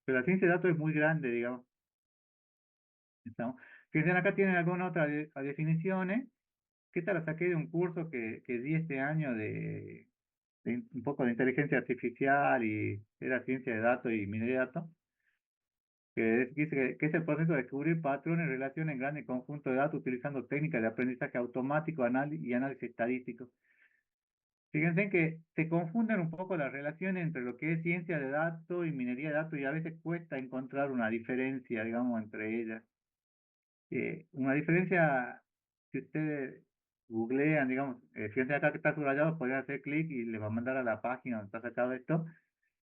Pero la ciencia de datos es muy grande, digamos. ¿Estamos? Fíjense, acá tienen algunas otras definiciones, que esta la saqué de un curso que di este año de un poco de inteligencia artificial y era ciencia de datos y minería de datos, dice que es el proceso de descubrir patrones en relación en grandes conjuntos de datos utilizando técnicas de aprendizaje automático y análisis estadístico. Fíjense que se confunden un poco las relaciones entre lo que es ciencia de datos y minería de datos y a veces cuesta encontrar una diferencia, digamos, entre ellas. Una diferencia, si ustedes googlean, digamos, fíjense acá que está subrayado, pueden hacer clic y les va a mandar a la página donde está sacado esto.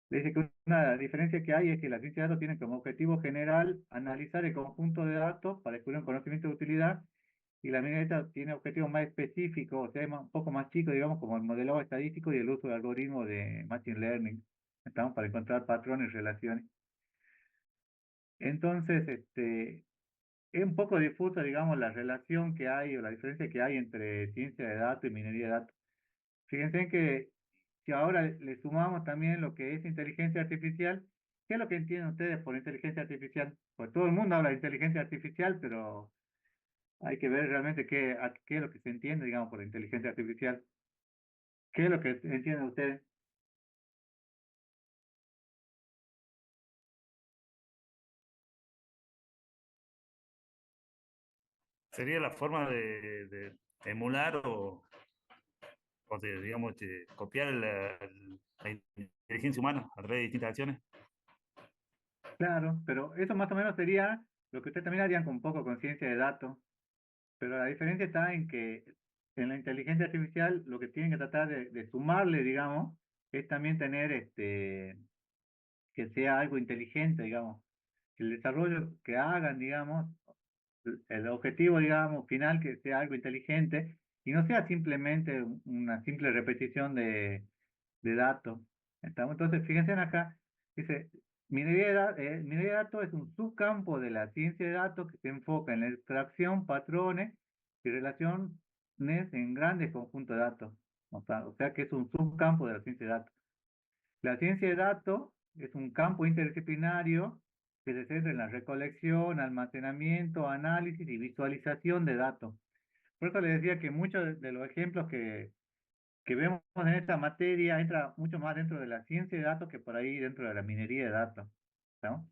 Le dice que una diferencia que hay es que la ciencia de datos tiene como objetivo general analizar el conjunto de datos para descubrir un conocimiento de utilidad y la minería de datos tiene objetivos más específicos, o sea, un poco más chicos, digamos, como el modelado estadístico y el uso de algoritmos de Machine Learning, estamos para encontrar patrones y relaciones. Entonces, es un poco difusa, digamos, la relación que hay o la diferencia que hay entre ciencia de datos y minería de datos. Fíjense que si ahora le sumamos también lo que es inteligencia artificial, ¿qué es lo que entienden ustedes por inteligencia artificial? Pues todo el mundo habla de inteligencia artificial, pero hay que ver realmente qué es lo que se entiende, digamos, por inteligencia artificial. ¿Qué es lo que entienden ustedes? Sería la forma de emular o de, digamos, copiar la inteligencia humana a través de distintas acciones. Claro, pero eso más o menos sería lo que ustedes también harían con un poco con ciencia de datos, pero la diferencia está en que en la inteligencia artificial lo que tienen que tratar de sumarle, digamos, es también tener que sea algo inteligente, digamos, que el desarrollo que hagan, digamos, el objetivo, digamos, final, que sea algo inteligente y no sea simplemente una simple repetición de datos. Entonces, fíjense acá, dice, minería de datos es un subcampo de la ciencia de datos que se enfoca en la extracción, patrones y relaciones en grandes conjuntos de datos. O sea que es un subcampo de la ciencia de datos. La ciencia de datos es un campo interdisciplinario que se centra en la recolección, almacenamiento, análisis y visualización de datos. Por eso les decía que muchos de los ejemplos que vemos en esta materia entra mucho más dentro de la ciencia de datos que por ahí dentro de la minería de datos, ¿no?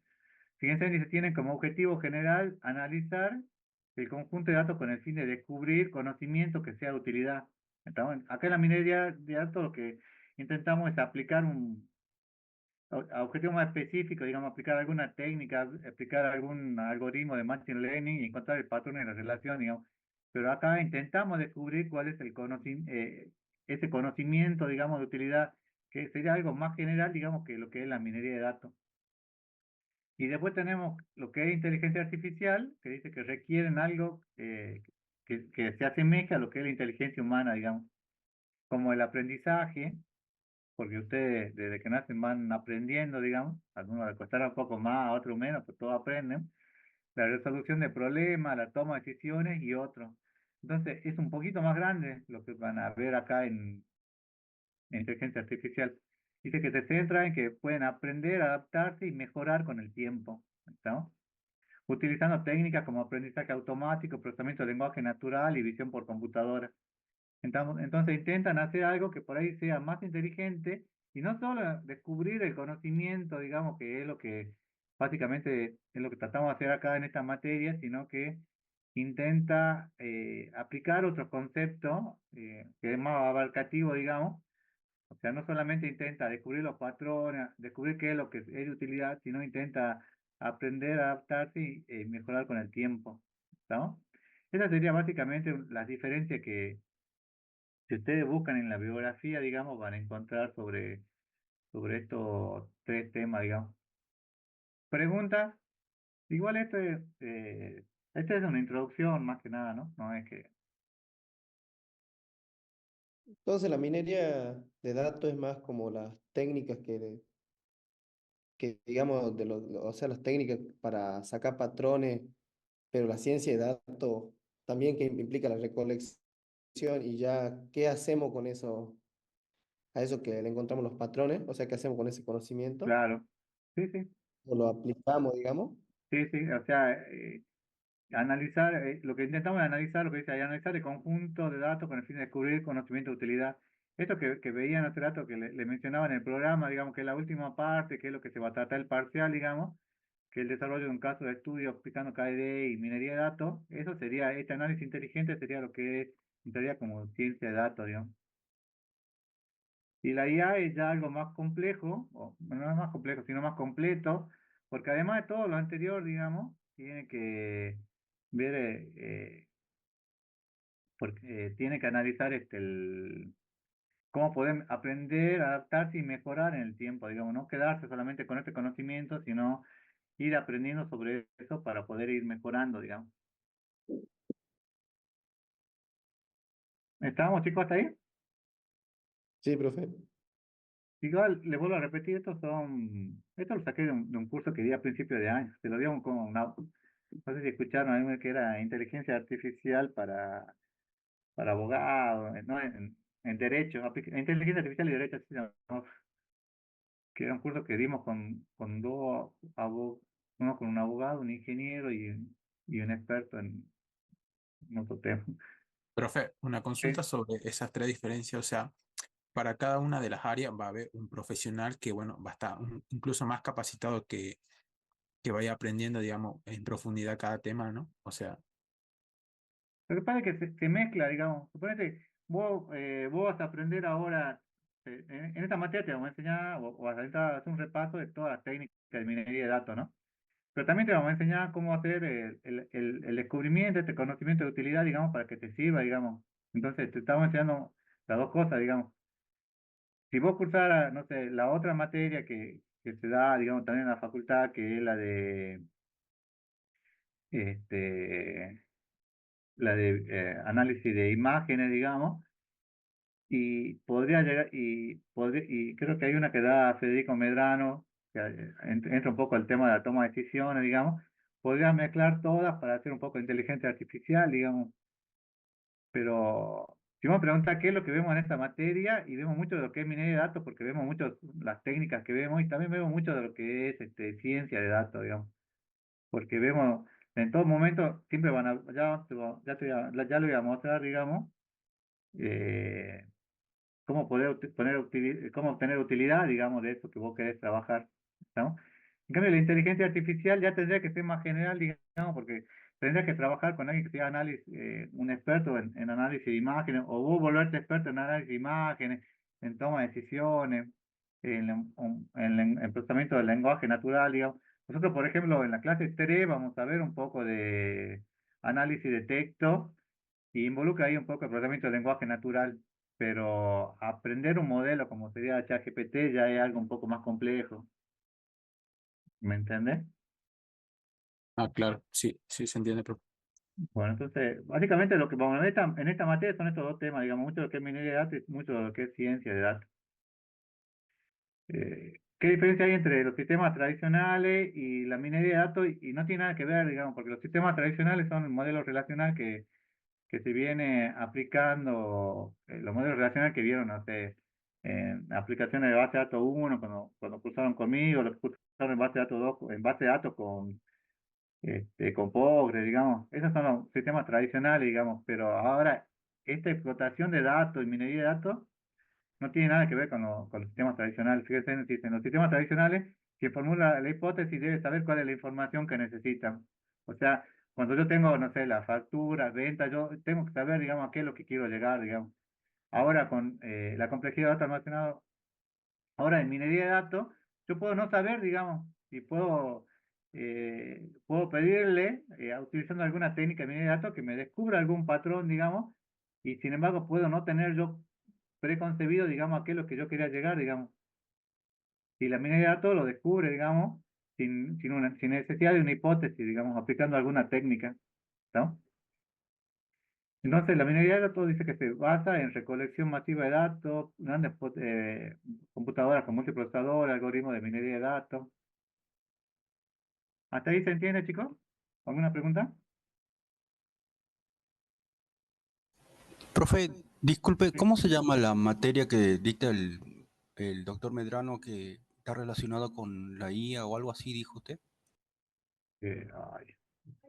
Fíjense, dice, tienen como objetivo general analizar el conjunto de datos con el fin de descubrir conocimiento que sea de utilidad. Entonces, acá en la minería de datos lo que intentamos es aplicar a objetivos más específicos, digamos, aplicar alguna técnica, aplicar algún algoritmo de Machine Learning y encontrar el patrón de la relación, digamos. Pero acá intentamos descubrir cuál es ese conocimiento, digamos, de utilidad, que sería algo más general, digamos, que lo que es la minería de datos. Y después tenemos lo que es inteligencia artificial, que dice que requieren algo que se asemeje a lo que es la inteligencia humana, digamos, como el aprendizaje, porque ustedes desde que nacen van aprendiendo, digamos, a algunos les costará un poco más, a otros menos, pero todos aprenden, la resolución de problemas, la toma de decisiones y otros. Entonces es un poquito más grande lo que van a ver acá en inteligencia artificial. Dice que se centra en que pueden aprender, adaptarse y mejorar con el tiempo, ¿no? Utilizando técnicas como aprendizaje automático, procesamiento de lenguaje natural y visión por computadora. Entonces intentan hacer algo que por ahí sea más inteligente y no solo descubrir el conocimiento, digamos, que es lo que básicamente es lo que tratamos de hacer acá en esta materia, sino que intenta aplicar otros conceptos que es más abarcativo, digamos. O sea, no solamente intenta descubrir los patrones, descubrir qué es lo que es de utilidad, sino intenta aprender, adaptarse y mejorar con el tiempo, ¿no? Esa sería básicamente las diferencias que si ustedes buscan en la biografía, digamos, van a encontrar sobre estos tres temas, digamos. Pregunta, igual esto es una introducción más que nada, ¿no? No es que, Entonces la minería de datos es más como las técnicas que digamos, o sea, las técnicas para sacar patrones, pero la ciencia de datos también que implica la recolección y ya qué hacemos con eso, a eso que le encontramos los patrones, o sea, qué hacemos con ese conocimiento, claro, sí, sí, o lo aplicamos, digamos. sí, sí, o sea, analizar, lo que intentamos es analizar, lo que dice ahí, analizar el conjunto de datos con el fin de descubrir conocimiento de utilidad. Esto que veían hace rato, que le mencionaba en el programa, digamos, que es la última parte, que es lo que se va a tratar el parcial, digamos, que el desarrollo de un caso de estudio aplicando KD y minería de datos, eso sería, este análisis inteligente sería lo que entraría como ciencia de datos, digamos. Y la IA es ya algo más complejo, o no es más complejo, sino más completo, porque además de todo lo anterior, digamos, tiene que ver, tiene que analizar cómo pueden aprender, adaptarse y mejorar en el tiempo, digamos, no quedarse solamente con este conocimiento, sino ir aprendiendo sobre eso para poder ir mejorando, digamos. ¿Estábamos, chicos, hasta ahí? Sí, profe. Igual, le vuelvo a repetir, esto lo saqué de un curso que di a principio de año, se lo dio como no sé si escucharon, hay uno que era inteligencia artificial para abogados, ¿no? En derecho, inteligencia artificial y derecho, así se llamó, que era un curso que dimos con uno con un abogado, un ingeniero y un experto en otro tema. Profe, una Sí. consulta sobre esas tres diferencias. O sea, para cada una de las áreas va a haber un profesional que, bueno, va a estar incluso más capacitado que vaya aprendiendo, digamos, en profundidad cada tema, ¿no? O sea, Lo que pasa es que se mezcla, digamos. Suponete, vos vas a aprender ahora, en esta materia te vamos a enseñar, o vas a hacer un repaso de todas las técnicas de minería de datos, ¿no? Pero también te vamos a enseñar cómo hacer el descubrimiento, este conocimiento de utilidad, digamos, para que te sirva, digamos. Entonces, te estamos enseñando las dos cosas, digamos. Si vos cursaras, no sé, la otra materia que se da, digamos, también en la facultad, que es este, la de análisis de imágenes, digamos, y podría llegar, y creo que hay una que da Federico Medrano, que entra un poco el tema de la toma de decisiones, digamos, podría mezclar todas para hacer un poco de inteligencia artificial, digamos, pero si me pregunta qué es lo que vemos en esta materia, y vemos mucho de lo que es minería de datos, porque vemos mucho las técnicas que vemos, y también vemos mucho de lo que es ciencia de datos, digamos, porque vemos en todo momento, siempre van a, ya lo voy a mostrar, digamos, eh, cómo cómo obtener utilidad, digamos, de eso que vos querés trabajar, ¿no? En cambio, la inteligencia artificial ya tendría que ser más general, digamos, porque tendría que trabajar con alguien que sea un experto en análisis de imágenes, o vos volverte experto en análisis de imágenes, en toma de decisiones, en procesamiento del lenguaje natural, digamos. Nosotros, por ejemplo, en la clase 3 vamos a ver un poco de análisis de texto y involucra ahí un poco el procesamiento del lenguaje natural, pero aprender un modelo como sería ChatGPT ya es algo un poco más complejo, ¿me entiendes? ah, claro, sí, sí se entiende, profe. Bueno, entonces, básicamente lo que vamos a ver en esta materia son estos dos temas, digamos, mucho de lo que es minería de datos y mucho de lo que es ciencia de datos. ¿Qué diferencia hay entre los sistemas tradicionales y la minería de datos? Y no tiene nada que ver, digamos, porque los sistemas tradicionales son modelos relacionales que se viene aplicando, los modelos relacionales que vieron, no sé, en aplicaciones de base de datos uno cuando cursaron conmigo, los que cursaron en base de datos 2 en base de datos con Postgre, digamos. Esos son los sistemas tradicionales, digamos, pero ahora esta explotación de datos y minería de datos no tiene nada que ver con los sistemas tradicionales. Fíjense, en los sistemas tradicionales, quien formula la hipótesis debe saber cuál es la información que necesitan. O sea, cuando yo tengo, no sé, la factura, venta, yo tengo que saber, digamos, a qué es lo que quiero llegar, digamos. Ahora, con la complejidad de datos almacenados, ahora en minería de datos, yo puedo no saber, digamos, y puedo pedirle, utilizando alguna técnica de minería de datos, que me descubra algún patrón, digamos, y sin embargo puedo no tener yo preconcebido, digamos, a qué es lo que yo quería llegar, digamos. Si la minería de datos lo descubre, digamos, sin necesidad de una hipótesis, digamos, aplicando alguna técnica, ¿no? Entonces, la minería de datos dice que se basa en recolección masiva de datos, computadoras con multiprocesador, algoritmos de minería de datos. ¿Hasta ahí se entiende, chicos? ¿Alguna pregunta? Profe, disculpe, Sí. ¿cómo se llama la materia que dicta el doctor Medrano que está relacionado con la IA o algo así, dijo usted? Ay,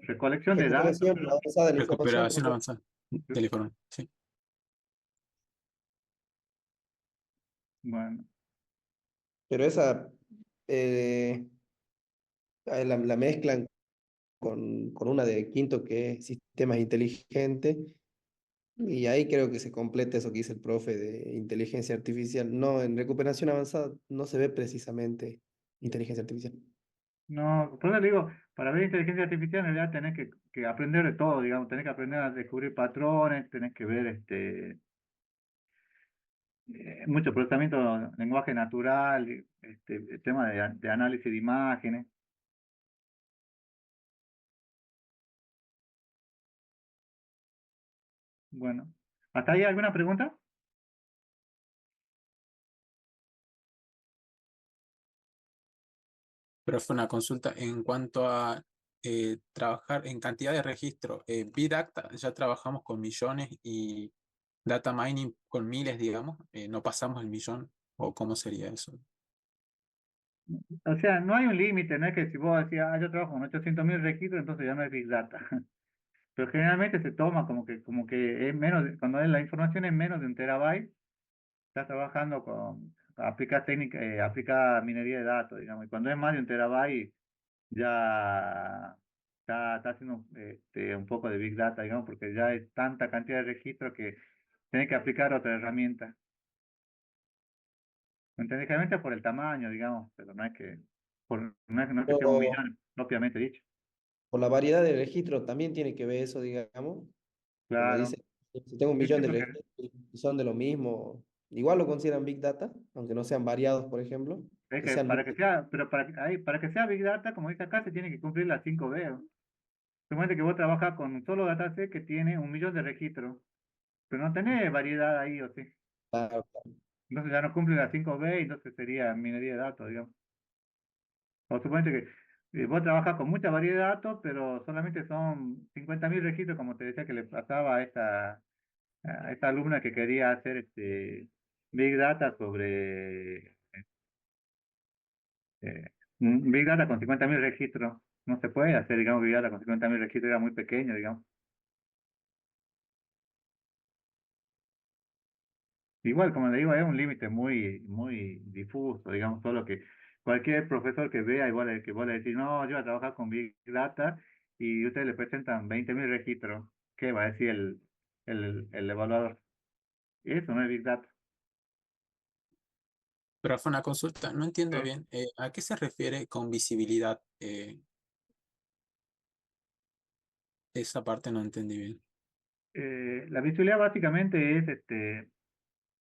recolección de datos, Recuperación avanzada de la información, Recuperación profe. avanzada, teléfono, sí. bueno, Pero esa eh, la mezclan con una de quinto que es sistemas inteligentes. Y ahí creo que se completa eso que dice el profe de inteligencia artificial. No, en recuperación avanzada no se ve precisamente inteligencia artificial. no, por eso le digo, para ver inteligencia artificial en realidad tenés que aprender de todo, digamos, tenés que aprender a descubrir patrones, tenés que ver mucho procesamiento de lenguaje natural, el tema de análisis de imágenes. Bueno, ¿Hasta ahí alguna pregunta? Pero fue una consulta en cuanto a trabajar en cantidad de registro. Big Data ya trabajamos con millones y data mining con miles, digamos. No pasamos el millón. ¿O cómo sería eso? O sea, no hay un límite, no es que si vos decías, yo trabajo con 800.000 registros, entonces ya no es Big Data. Pero generalmente se toma como que es menos, cuando la información es menos de 1 terabyte, estás trabajando con, aplica minería de datos, digamos, y cuando es más de 1 terabyte, ya está haciendo un poco de Big Data, digamos, porque ya es tanta cantidad de registros que tiene que aplicar otra herramienta. Generalmente por el tamaño, digamos, pero no es que sea un Pero millón propiamente dicho. por la variedad de registros también tiene que ver eso, digamos. Como Claro. dice, si tengo un Sí, millón sí, de porque registros y son de lo mismo, igual lo consideran Big Data, aunque no sean variados, por ejemplo, es que que sean para que números. sea, pero para que sea Big Data, como dice acá, se tiene que cumplir las 5B. Suponete que vos trabajas con un solo dataset que tiene 1 millón de registros, pero no tenés variedad ahí, o sí. Claro, Entonces ya no cumple las 5B, entonces sería minería de datos, digamos. O suponete que vos trabajas con mucha variedad de datos, pero solamente son 50.000 registros, como te decía que le pasaba a esta alumna que quería hacer Big Data Big Data con 50.000 registros. No se puede hacer, digamos, Big Data con 50.000 registros, era muy pequeño, digamos. Igual, como le digo, es un límite muy, muy difuso, digamos, solo que cualquier profesor que vea, igual el que vos le decís, no, yo voy a trabajar con Big Data, y ustedes le presentan 20.000 registros, ¿qué va a decir el evaluador? Eso no es Big Data. Pero fue una consulta. No entiendo Sí. bien. ¿A qué se refiere con visibilidad? Esa parte no entendí bien. La visibilidad básicamente es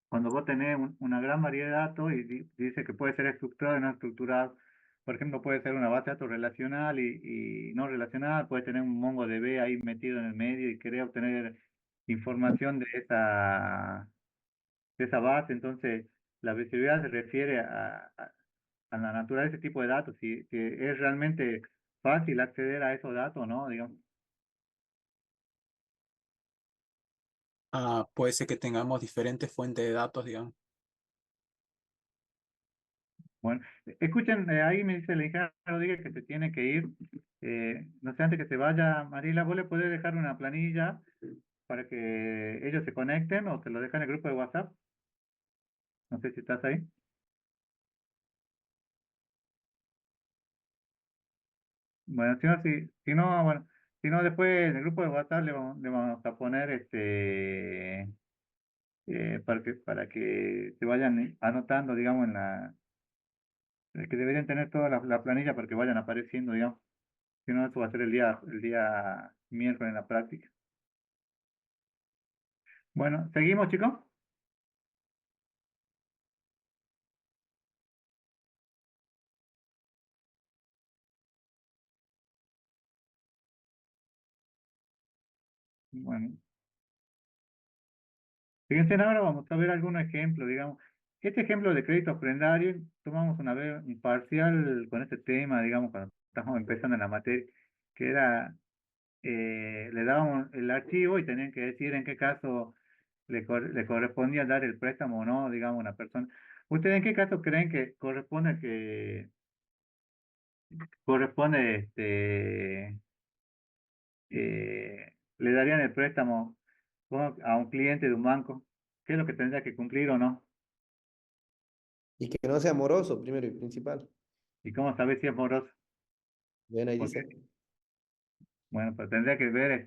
cuando vos tenés una gran variedad de datos y dice que puede ser estructurado y no estructurado. Por ejemplo, puede ser una base de datos relacional y no relacional, puede tener un MongoDB ahí metido en el medio y querer obtener información de esa base. Entonces, la visibilidad se refiere a la naturaleza de ese tipo de datos, si es realmente fácil acceder a esos datos, ¿no? Digamos. Ah, puede ser que tengamos diferentes fuentes de datos, digamos. Bueno, escuchen, ahí me dice el ingeniero Rodríguez que se tiene que ir. No sé, antes que se vaya, Marila, ¿vos le podés dejar una planilla para que ellos se conecten o te lo dejan en el grupo de WhatsApp? No sé si estás ahí. Bueno, si no, después en el grupo de WhatsApp le vamos a poner para que se vayan anotando, digamos, que deberían tener toda la planilla para que vayan apareciendo, digamos. Si no, eso va a ser el día miércoles en la práctica. Bueno, ¿seguimos, chicos? Bueno, fíjense, ahora vamos a ver algún ejemplo, digamos. Este ejemplo de crédito prendario, tomamos una vez un parcial con este tema, digamos, cuando estábamos empezando en la materia, que era, le dábamos el archivo y tenían que decir en qué caso le correspondía dar el préstamo o no, digamos, a una persona. ¿Ustedes en qué caso creen que corresponde, le darían el préstamo a un cliente de un banco? ¿Qué es lo que tendría que cumplir o no? y que no sea amoroso, primero y principal. ¿Y cómo saber si es moroso? Ven, ahí Porque, dice. bueno, pues tendría que ver,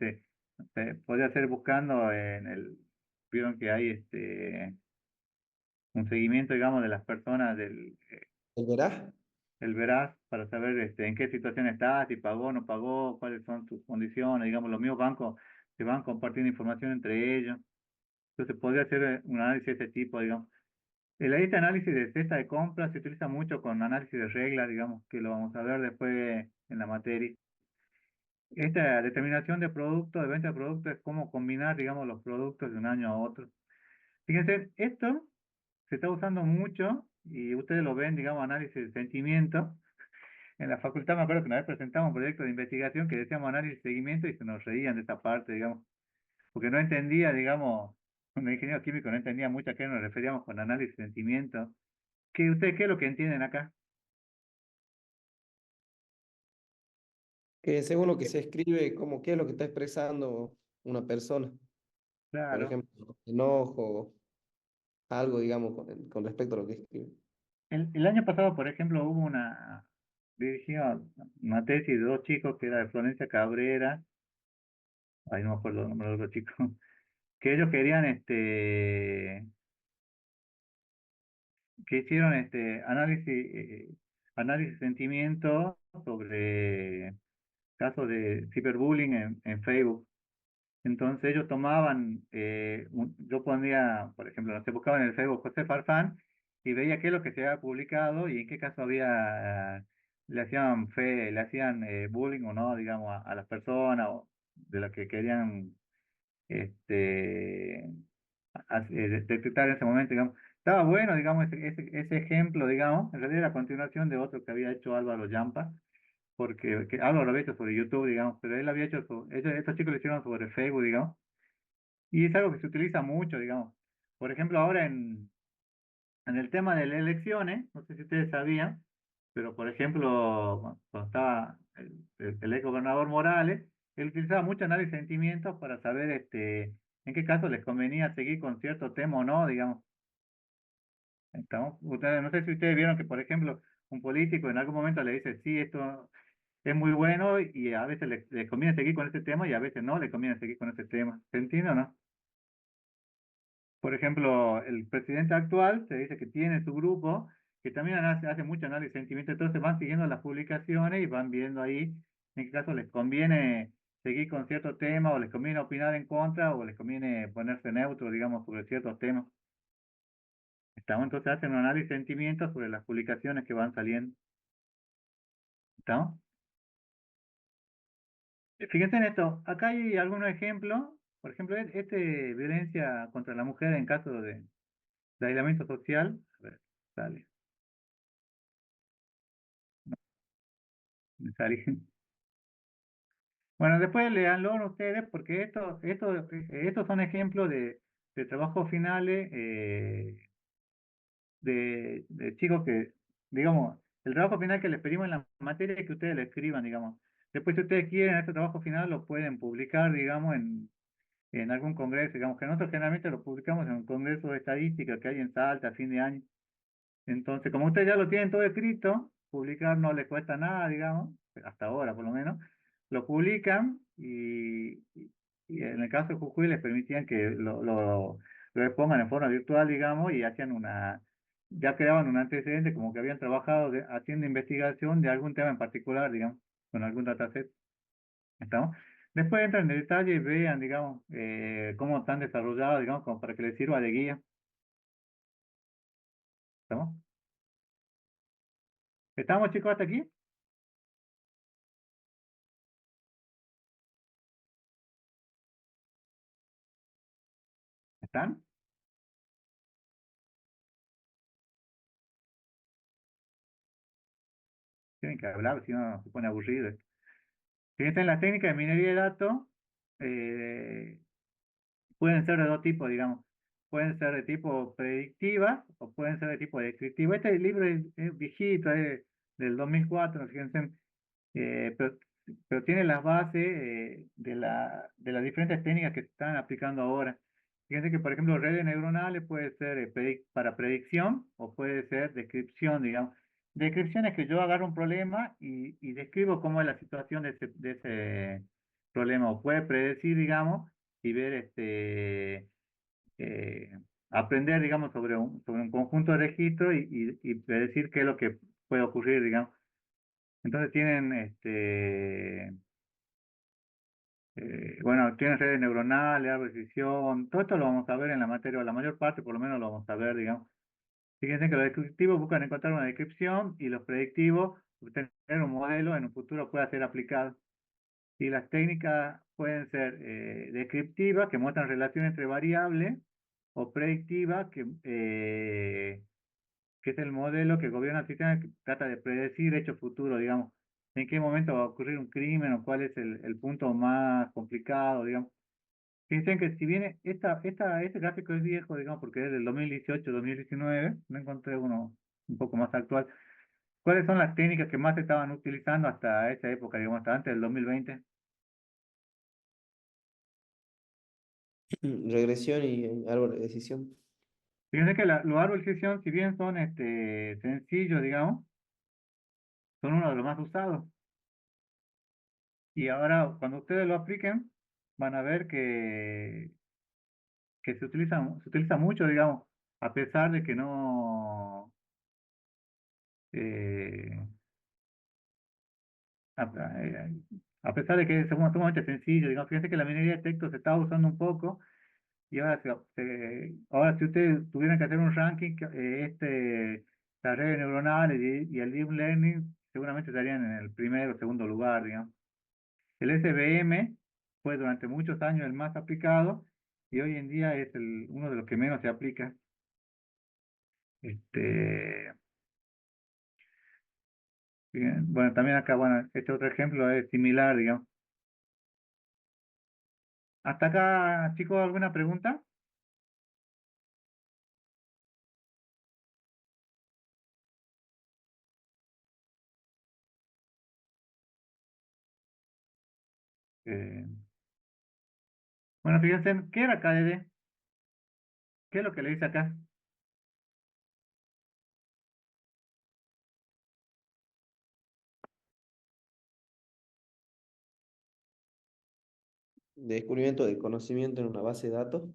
podría ser buscando vieron que hay un seguimiento, digamos, de las personas ¿El verás? del Veraz para saber en qué situación está, si pagó o no pagó, cuáles son sus condiciones, digamos, los mismos bancos se van compartiendo información entre ellos. Entonces podría hacer un análisis de ese tipo, digamos. Este análisis de cesta de compra se utiliza mucho con análisis de reglas, digamos, que lo vamos a ver después en la materia. esta determinación de producto, de venta de producto, es cómo combinar, digamos, los productos de un año a otro. Fíjense, esto se está usando mucho y ustedes lo ven, digamos, análisis de sentimiento. En la facultad me acuerdo que una vez presentamos un proyecto de investigación que decíamos análisis de seguimiento y se nos reían de esta parte, digamos, porque no entendía, digamos, un ingeniero químico no entendía mucho a qué nos referíamos con análisis de sentimiento. ¿Ustedes qué es lo que entienden acá? Que según lo que se escribe, como qué es lo que está expresando una persona. Por Claro. ejemplo, enojo, algo, digamos, con respecto a lo que escribe. El año pasado, por ejemplo, hubo dirigía una tesis de dos chicos que era de Florencia Cabrera, ahí no me acuerdo el nombre de los dos chicos, que ellos querían, que hicieron análisis de sentimiento sobre casos de ciberbullying en Facebook. Entonces ellos tomaban, yo ponía, por ejemplo, no sé, buscaba en el Facebook José Farfán y veía qué es lo que se había publicado y en qué caso le hacían bullying o no, digamos, a las personas o de las que querían este, detectar en ese momento, digamos. Estaba bueno, digamos, ese ejemplo, digamos, en realidad era a continuación de otro que había hecho Álvaro Yampa, porque Álvaro lo había hecho sobre YouTube, digamos, pero él había hecho, estos chicos lo hicieron sobre Facebook, digamos, y es algo que se utiliza mucho, digamos. Por ejemplo, ahora en el tema de las elecciones, no sé si ustedes sabían, pero por ejemplo, cuando estaba el ex gobernador Morales, él utilizaba mucho análisis de sentimientos para saber en qué caso les convenía seguir con cierto tema o no, digamos. No sé si ustedes vieron que, por ejemplo, un político en algún momento le dice, sí, esto es muy bueno y a veces le conviene seguir con este tema y a veces no le conviene seguir con este tema. ¿Se entiende o no? Por ejemplo, el presidente actual se dice que tiene su grupo, que también hace mucho análisis de sentimiento, entonces van siguiendo las publicaciones y van viendo ahí en qué caso les conviene seguir con cierto tema o les conviene opinar en contra o les conviene ponerse neutro, digamos, sobre ciertos temas. Entonces hacen un análisis de sentimientos sobre las publicaciones que van saliendo. ¿Estamos? Fíjense en esto, acá hay algunos ejemplos, por ejemplo, violencia contra la mujer en caso de aislamiento social. A ver, sale. Me salí. Bueno, después leanlo ustedes porque estos son ejemplos de trabajos finales de chicos que, digamos, el trabajo final que les pedimos en la materia es que ustedes lo escriban, digamos. Después, si ustedes quieren, este trabajo final lo pueden publicar, digamos, en algún congreso, digamos, que nosotros generalmente lo publicamos en un congreso de estadística que hay en Salta a fin de año. Entonces, como ustedes ya lo tienen todo escrito, publicar no les cuesta nada, digamos, hasta ahora por lo menos, lo publican y en el caso de Jujuy les permitían que lo expongan en forma virtual, digamos, y ya creaban un antecedente como que habían trabajado haciendo investigación de algún tema en particular, digamos, con algún dataset. ¿Estamos? Después entran en detalle y vean, digamos, cómo están desarrollados, digamos, como para que les sirva de guía. ¿Estamos? ¿Estamos, chicos, hasta aquí? ¿Están? Tienen que hablar, si no se pone aburrido. Fíjense, en la técnica de minería de datos, eh, pueden ser de dos tipos, digamos. Pueden ser de tipo predictiva o pueden ser de tipo descriptivo. Este libro es viejito, es del 2004, fíjense, pero tiene las bases de las diferentes técnicas que se están aplicando ahora. Fíjense que, por ejemplo, redes neuronales puede ser para predicción o puede ser descripción, digamos. Descripción es que yo agarro un problema y describo cómo es la situación de ese problema, o puede predecir, digamos, y ver, eh, aprender, digamos, sobre un conjunto de registros y predecir qué es lo que puede ocurrir, digamos. Entonces tienen, bueno, tienen redes neuronales, árbol de decisión, todo esto lo vamos a ver en la materia, o la mayor parte por lo menos lo vamos a ver, digamos. Fíjense que los descriptivos buscan encontrar una descripción y los predictivos obtener un modelo en un futuro pueda ser aplicado. Y las técnicas pueden ser descriptivas, que muestran relación entre variables, o predictivas, que es el modelo que gobierna el sistema, que trata de predecir hechos futuros, digamos, en qué momento va a ocurrir un crimen o cuál es el punto más complicado, digamos. Fíjense que si bien este gráfico es viejo, digamos, porque es del 2018-2019, no encontré uno un poco más actual. ¿Cuáles son las técnicas que más se estaban utilizando hasta esa época, digamos, hasta antes del 2020? Regresión y árbol de decisión. Fíjense que los árboles de decisión, si bien son sencillos, digamos, son uno de los más usados. Y ahora, cuando ustedes lo apliquen, van a ver que se utiliza mucho, digamos, a pesar de que no, eh, a, eh, a pesar de que es sumamente sencillo, digamos, fíjense que la minería de texto se está usando un poco, y ahora, ahora si ustedes tuvieran que hacer un ranking, las redes neuronales y el deep learning seguramente estarían en el primer o segundo lugar, digamos. El SVM fue durante muchos años el más aplicado y hoy en día es uno de los que menos se aplica. Este, bien, bueno, también acá, bueno, este otro ejemplo es similar, digamos. ¿Hasta acá, chicos, alguna pregunta? Eh, bueno, fíjense, ¿qué era KDD? ¿Qué es lo que le dice acá? Descubrimiento de conocimiento en una base de datos.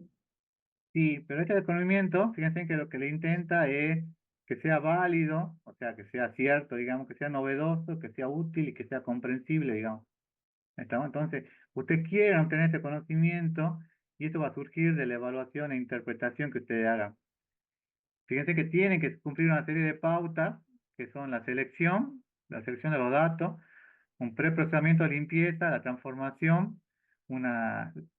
Sí, pero este descubrimiento, fíjense que lo que le intenta es que sea válido, o sea, que sea cierto, digamos, que sea novedoso, que sea útil y que sea comprensible, digamos. ¿Estamos? Entonces, usted quiere obtener este conocimiento y esto va a surgir de la evaluación e interpretación que usted haga. Fíjense que tienen que cumplir una serie de pautas, que son la selección de los datos, un preprocesamiento de limpieza, la transformación,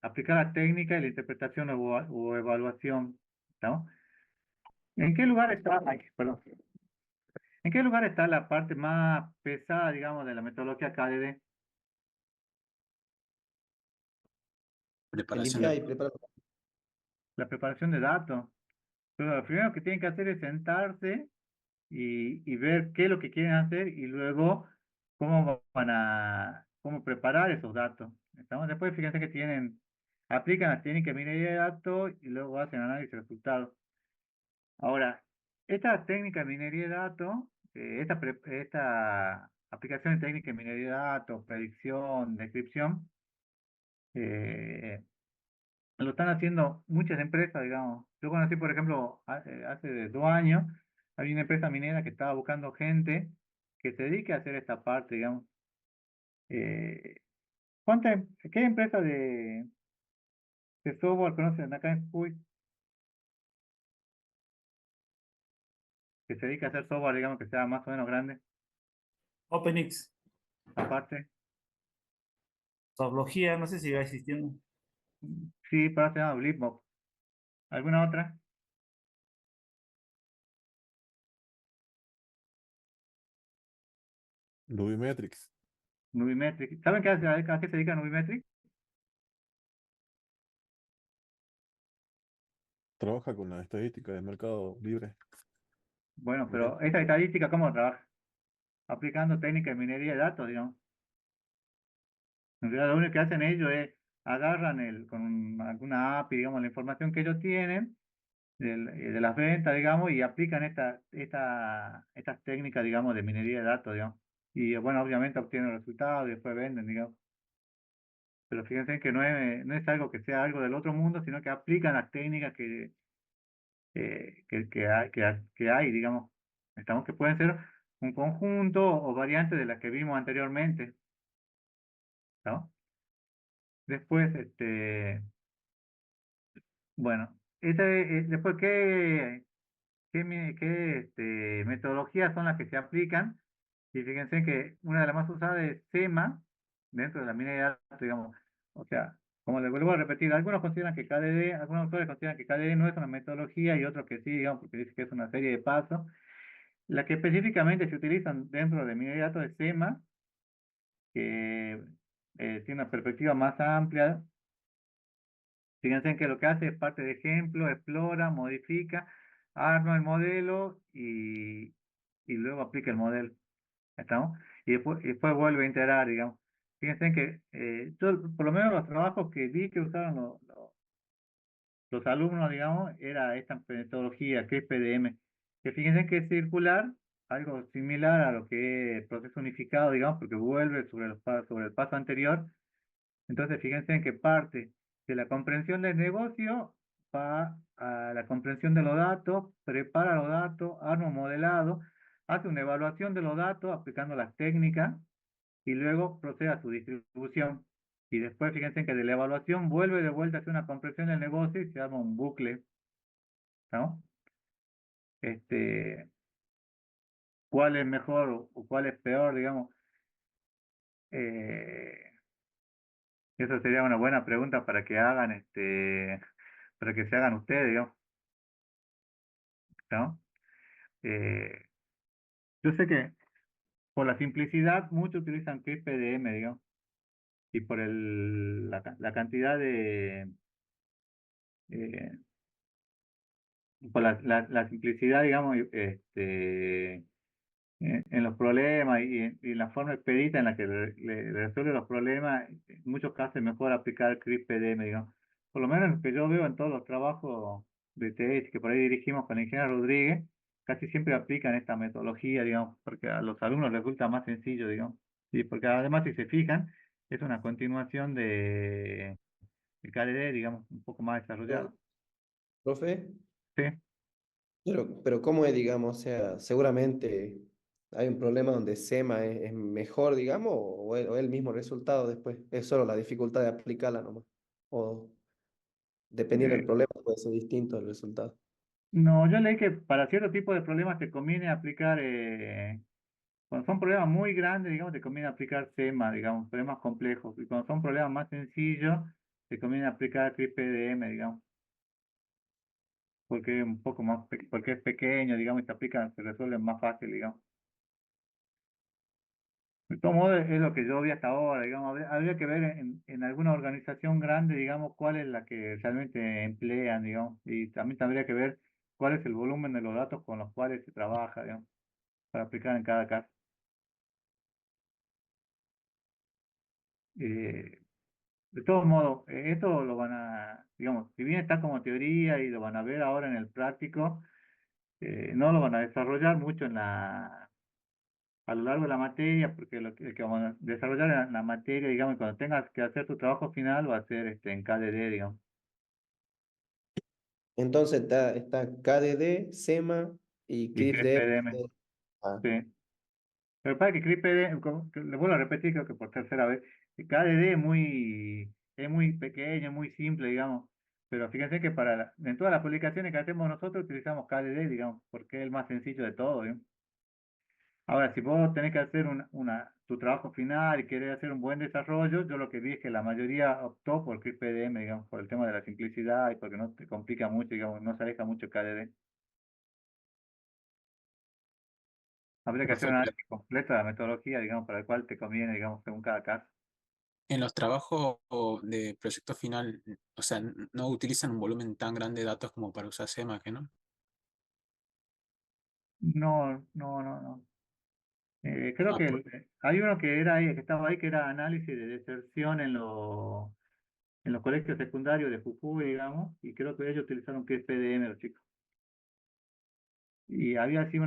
aplicar la técnica y la interpretación o evaluación. ¿Estamos? ¿En qué lugar está? Ay, perdón. ¿En qué lugar está la parte más pesada, digamos, de la metodología KDD? El Preparación limpiar de... y preparar. La preparación de datos. Pero lo primero que tienen que hacer es sentarse y ver qué es lo que quieren hacer y luego cómo preparar esos datos. ¿Estamos? Después, fíjense que aplican la técnica de minería de datos y luego hacen análisis de resultados. Ahora, esta técnica de minería de datos, esta aplicación de técnica de minería de datos, predicción, descripción, eh, lo están haciendo muchas empresas, digamos. Yo conocí, por ejemplo, hace 2 años, había una empresa minera que estaba buscando gente que se dedique a hacer esta parte, digamos. Eh, ¿Qué empresa de software conocen acá en Jujuy que se dedica a hacer software, digamos, que sea más o menos grande? OpenX, Aparte, Softología, no sé si va existiendo. sí, para se llama Blipmob. ¿Alguna otra? Nubimetrics Nubimetric. ¿Saben a qué se dedica Nubimetric? trabaja con la estadística del mercado libre. Bueno, También. pero esta estadística, ¿cómo trabaja? Aplicando técnicas de minería de datos, digamos. En realidad lo único que hacen ellos es agarran con alguna API, digamos, la información que ellos tienen de las ventas, digamos, y aplican estas técnicas, digamos, de minería de datos, digamos. Y bueno, obviamente obtienen resultados y después venden, digamos. Pero fíjense que no es algo que sea algo del otro mundo, sino que aplican las técnicas que hay, digamos. Estamos que pueden ser un conjunto o variantes de las que vimos anteriormente, ¿no? Después, bueno, después, ¿qué metodologías son las que se aplican? Y fíjense que una de las más usadas es SEMA, dentro de la minería de datos, digamos. O sea, como les vuelvo a repetir, algunos consideran que KDD, algunos autores consideran que KDD no es una metodología y otros que sí, digamos, porque dice que es una serie de pasos. La que específicamente se utilizan dentro de minería de datos es SEMA, que tiene una perspectiva más amplia. Fíjense que lo que hace es parte de ejemplo, explora, modifica, arma el modelo y luego aplica el modelo. ¿Estamos? Y después vuelve a integrar, digamos. Fíjense que yo, por lo menos los trabajos que vi que usaron los alumnos, digamos, era esta metodología que es PDM, que fíjense que es circular, algo similar a lo que es proceso unificado, digamos, porque vuelve sobre el paso anterior. Entonces, fíjense en que parte de la comprensión del negocio va a la comprensión de los datos, prepara los datos, arma un modelado, hace una evaluación de los datos aplicando las técnicas y luego procede a su distribución. Y después, fíjense que de la evaluación vuelve de vuelta a hacer una comprensión del negocio y se arma un bucle, ¿no? Este, ¿cuál es mejor o cuál es peor, digamos? Eh, Eso sería una buena pregunta para que hagan, para que se hagan ustedes, digamos, ¿no? Eh, yo sé que por la simplicidad muchos utilizan CRISPR-DM, digamos, y por la cantidad eh, por la simplicidad, digamos, en los problemas y en la forma expedita en la que le resuelve los problemas, en muchos casos es mejor aplicar CRISPR-DM, digamos. Por lo menos lo que yo veo en todos los trabajos de TES que por ahí dirigimos con la ingeniera Rodríguez, casi siempre aplican esta metodología, digamos, porque a los alumnos les resulta más sencillo, digamos. Y porque además, si se fijan, es una continuación de KDD, digamos, un poco más desarrollado. Profe, Sí. pero ¿cómo es, digamos? O sea, seguramente hay un problema donde SEMA es mejor, digamos, o es el mismo resultado después. Es solo la dificultad de aplicarla nomás. O dependiendo del Eh, problema puede ser distinto el resultado. no, yo leí que para cierto tipo de problemas te conviene aplicar, cuando son problemas muy grandes, digamos, te conviene aplicar SEMA, digamos, problemas complejos. Y cuando son problemas más sencillos, te conviene aplicar CRISPR-DM, digamos, porque es un poco más, porque es pequeño, digamos, y se aplica, se resuelve más fácil, digamos. De todos modos, es lo que yo vi hasta ahora, digamos, habría que ver en alguna organización grande, digamos, cuál es la que realmente emplean, digamos, y también habría que ver cuál es el volumen de los datos con los cuales se trabaja, digamos, para aplicar en cada caso. Eh, de todos modos, esto lo van a, digamos, si bien está como teoría y lo van a ver ahora en el práctico, no lo van a desarrollar mucho a lo largo de la materia, porque lo que vamos a desarrollar en la materia, digamos, cuando tengas que hacer tu trabajo final, va a ser en KDD, digamos. Entonces está KDD, SEMA y Y CRISPR. CRISPR-DM, Ah, sí. Pero para que CRISPR, que le vuelvo a repetir, creo que por tercera vez, que KDD es muy pequeño, muy simple, digamos. Pero fíjense que en todas las publicaciones que hacemos nosotros utilizamos KDD, digamos, porque es el más sencillo de todo, digamos. Ahora, si vos tenés que hacer tu trabajo final y querés hacer un buen desarrollo, yo lo que vi es que la mayoría optó por CRISPR-DM, digamos, por el tema de la simplicidad y porque no te complica mucho, digamos, no se aleja mucho KDD. Habría que hacer un Profe, pero análisis completo de la metodología, digamos, para el cual te conviene, digamos, según cada caso. en los trabajos de proyecto final, o sea, no utilizan un volumen tan grande de datos como para usar SEMA, ¿que no? No, no, no, no. Creo Ah, que por- hay uno que era ahí, que estaba ahí, que era análisis de deserción en los colegios secundarios de Jujuy, digamos, y creo que ellos utilizaron que es PDM, los chicos. Y había así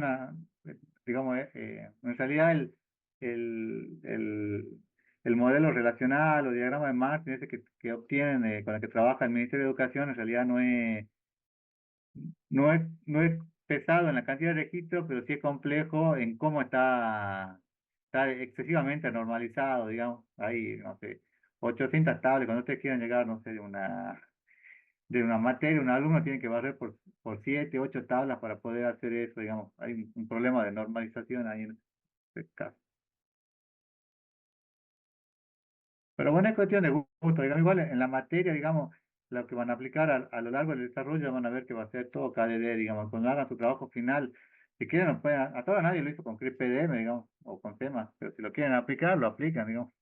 digamos, en realidad el, el, el modelo relacional o diagrama de Martin, ese que obtienen, con el que trabaja el Ministerio de Educación, en realidad no es pesado en la cantidad de registros, pero sí es complejo en cómo está excesivamente normalizado, digamos. Hay, no sé, 800 tablas. Cuando ustedes quieran llegar, no sé, de una materia, un alumno tiene que barrer por 7, 8 tablas para poder hacer eso, digamos. Hay un problema de normalización ahí en este caso. Pero bueno, es cuestión de gusto, digamos, igual en la materia, digamos, lo que van a aplicar a lo largo del desarrollo van a ver que va a ser todo KDD, digamos, cuando hagan su trabajo final, si quieren, lo pueden, a toda nadie lo hizo con CRISP-PDM, digamos, o con temas, pero si lo quieren aplicar, lo aplican, digamos.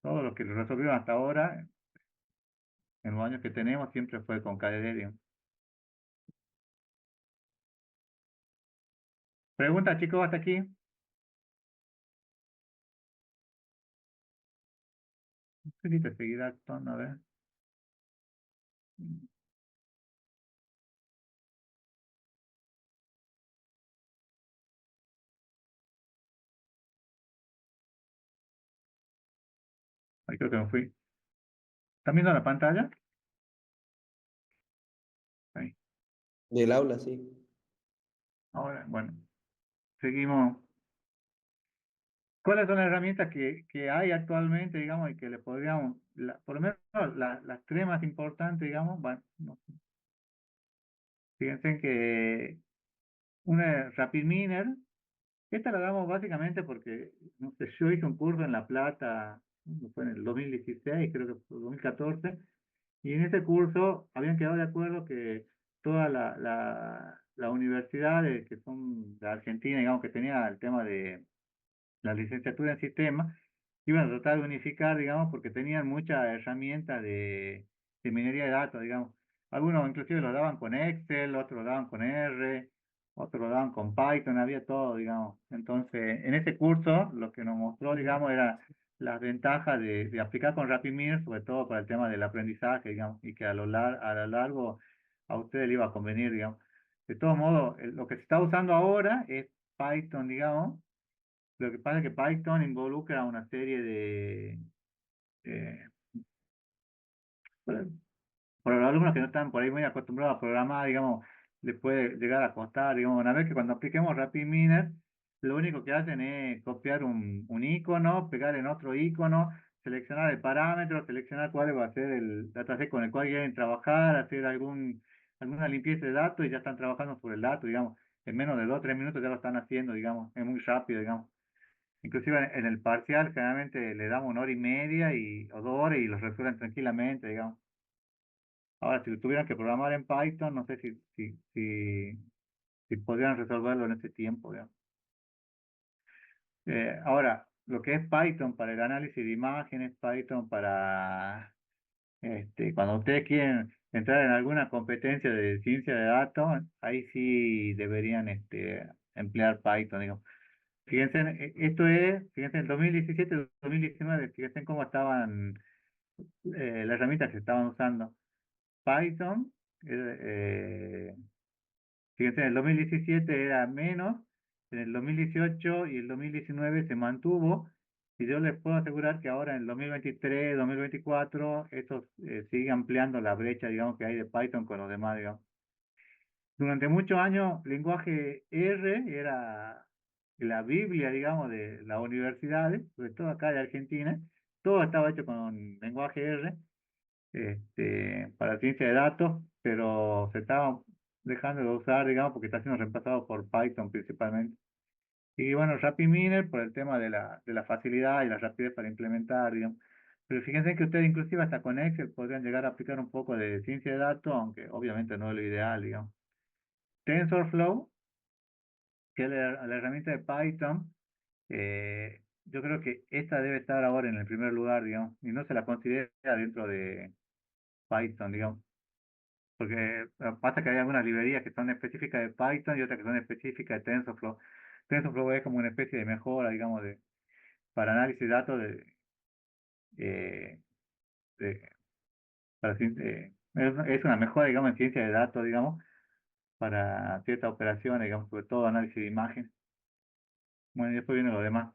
Todo lo que resolvieron hasta ahora, en los años que tenemos, siempre fue con KDD, digamos. Pregunta, chicos, hasta aquí. No sé si te seguirá actuando, a ver. Ahí creo que me fui. ¿Están viendo la pantalla? Ahí. Del aula, sí. Ahora, bueno, seguimos. ¿Cuáles son las herramientas que hay actualmente, digamos, y que le podríamos, por lo menos las tres más importantes, digamos, bueno, no, fíjense que una es RapidMiner, esta la damos básicamente porque, no sé, yo hice un curso en La Plata, fue en el 2016, creo que fue 2014, y en ese curso habían quedado de acuerdo que toda la universidad que son de Argentina, digamos, que tenía el tema de la licenciatura en sistemas, iban a tratar de unificar, digamos, porque tenían muchas herramientas de minería de datos, digamos. Algunos inclusive lo daban con Excel, otros lo daban con R, otros lo daban con Python, había todo, digamos. Entonces, en ese curso, lo que nos mostró, digamos, era las ventajas de aplicar con RapidMiner, sobre todo para el tema del aprendizaje, digamos, y que a lo largo a ustedes les iba a convenir, digamos. De todos modos, lo que se está usando ahora es Python, digamos. Lo que pasa es que Python involucra una serie eh, por por los alumnos que no están por ahí muy acostumbrados a programar, digamos, les puede llegar a costar, digamos, una vez que cuando apliquemos RapidMiner, lo único que hacen es copiar un icono, pegar en otro icono, seleccionar el parámetro, seleccionar cuál va a ser el dataset con el cual quieren trabajar, hacer alguna limpieza de datos y ya están trabajando sobre el dato, digamos, en menos de 2 o 3 minutos ya lo están haciendo, digamos, es muy rápido, digamos. Inclusive en el parcial generalmente le damos 1 hora y media o 2 horas y los resuelven tranquilamente, digamos. Ahora, si tuvieran que programar en Python, no sé si podrían resolverlo en ese tiempo, digamos. Ahora, lo que es Python para el análisis de imágenes, Python para, cuando ustedes quieren entrar en alguna competencia de ciencia de datos, ahí sí deberían emplear Python, digamos. Fíjense, fíjense, en 2017, 2019, fíjense en cómo estaban las herramientas que se estaban usando. Python, fíjense, en el 2017 era menos, en el 2018 y el 2019 se mantuvo, y yo les puedo asegurar que ahora en el 2023, 2024, esto sigue ampliando la brecha, digamos, que hay de Python con los demás, digamos. Durante muchos años, lenguaje R era la Biblia, digamos, de las universidades, sobre todo acá de Argentina. Todo estaba hecho con lenguaje R, para ciencia de datos, pero se estaba dejando de usar, digamos, porque está siendo reemplazado por Python principalmente. Y bueno, RapidMiner por el tema de la facilidad y la rapidez para implementar, digamos. Pero fíjense que ustedes inclusive hasta con Excel podrían llegar a aplicar un poco de ciencia de datos, aunque obviamente no es lo ideal, digamos. TensorFlow, que es la herramienta de Python, yo creo que esta debe estar ahora en el primer lugar, digamos, y no se la considera dentro de Python, digamos, porque pasa que hay algunas librerías que son específicas de Python y otras que son específicas de TensorFlow. TensorFlow es como una especie de mejora, digamos, para análisis de datos eh, de- es una mejora, digamos, en ciencia de datos, digamos, para ciertas operaciones, digamos, sobre todo análisis de imagen. Bueno, y después viene lo demás.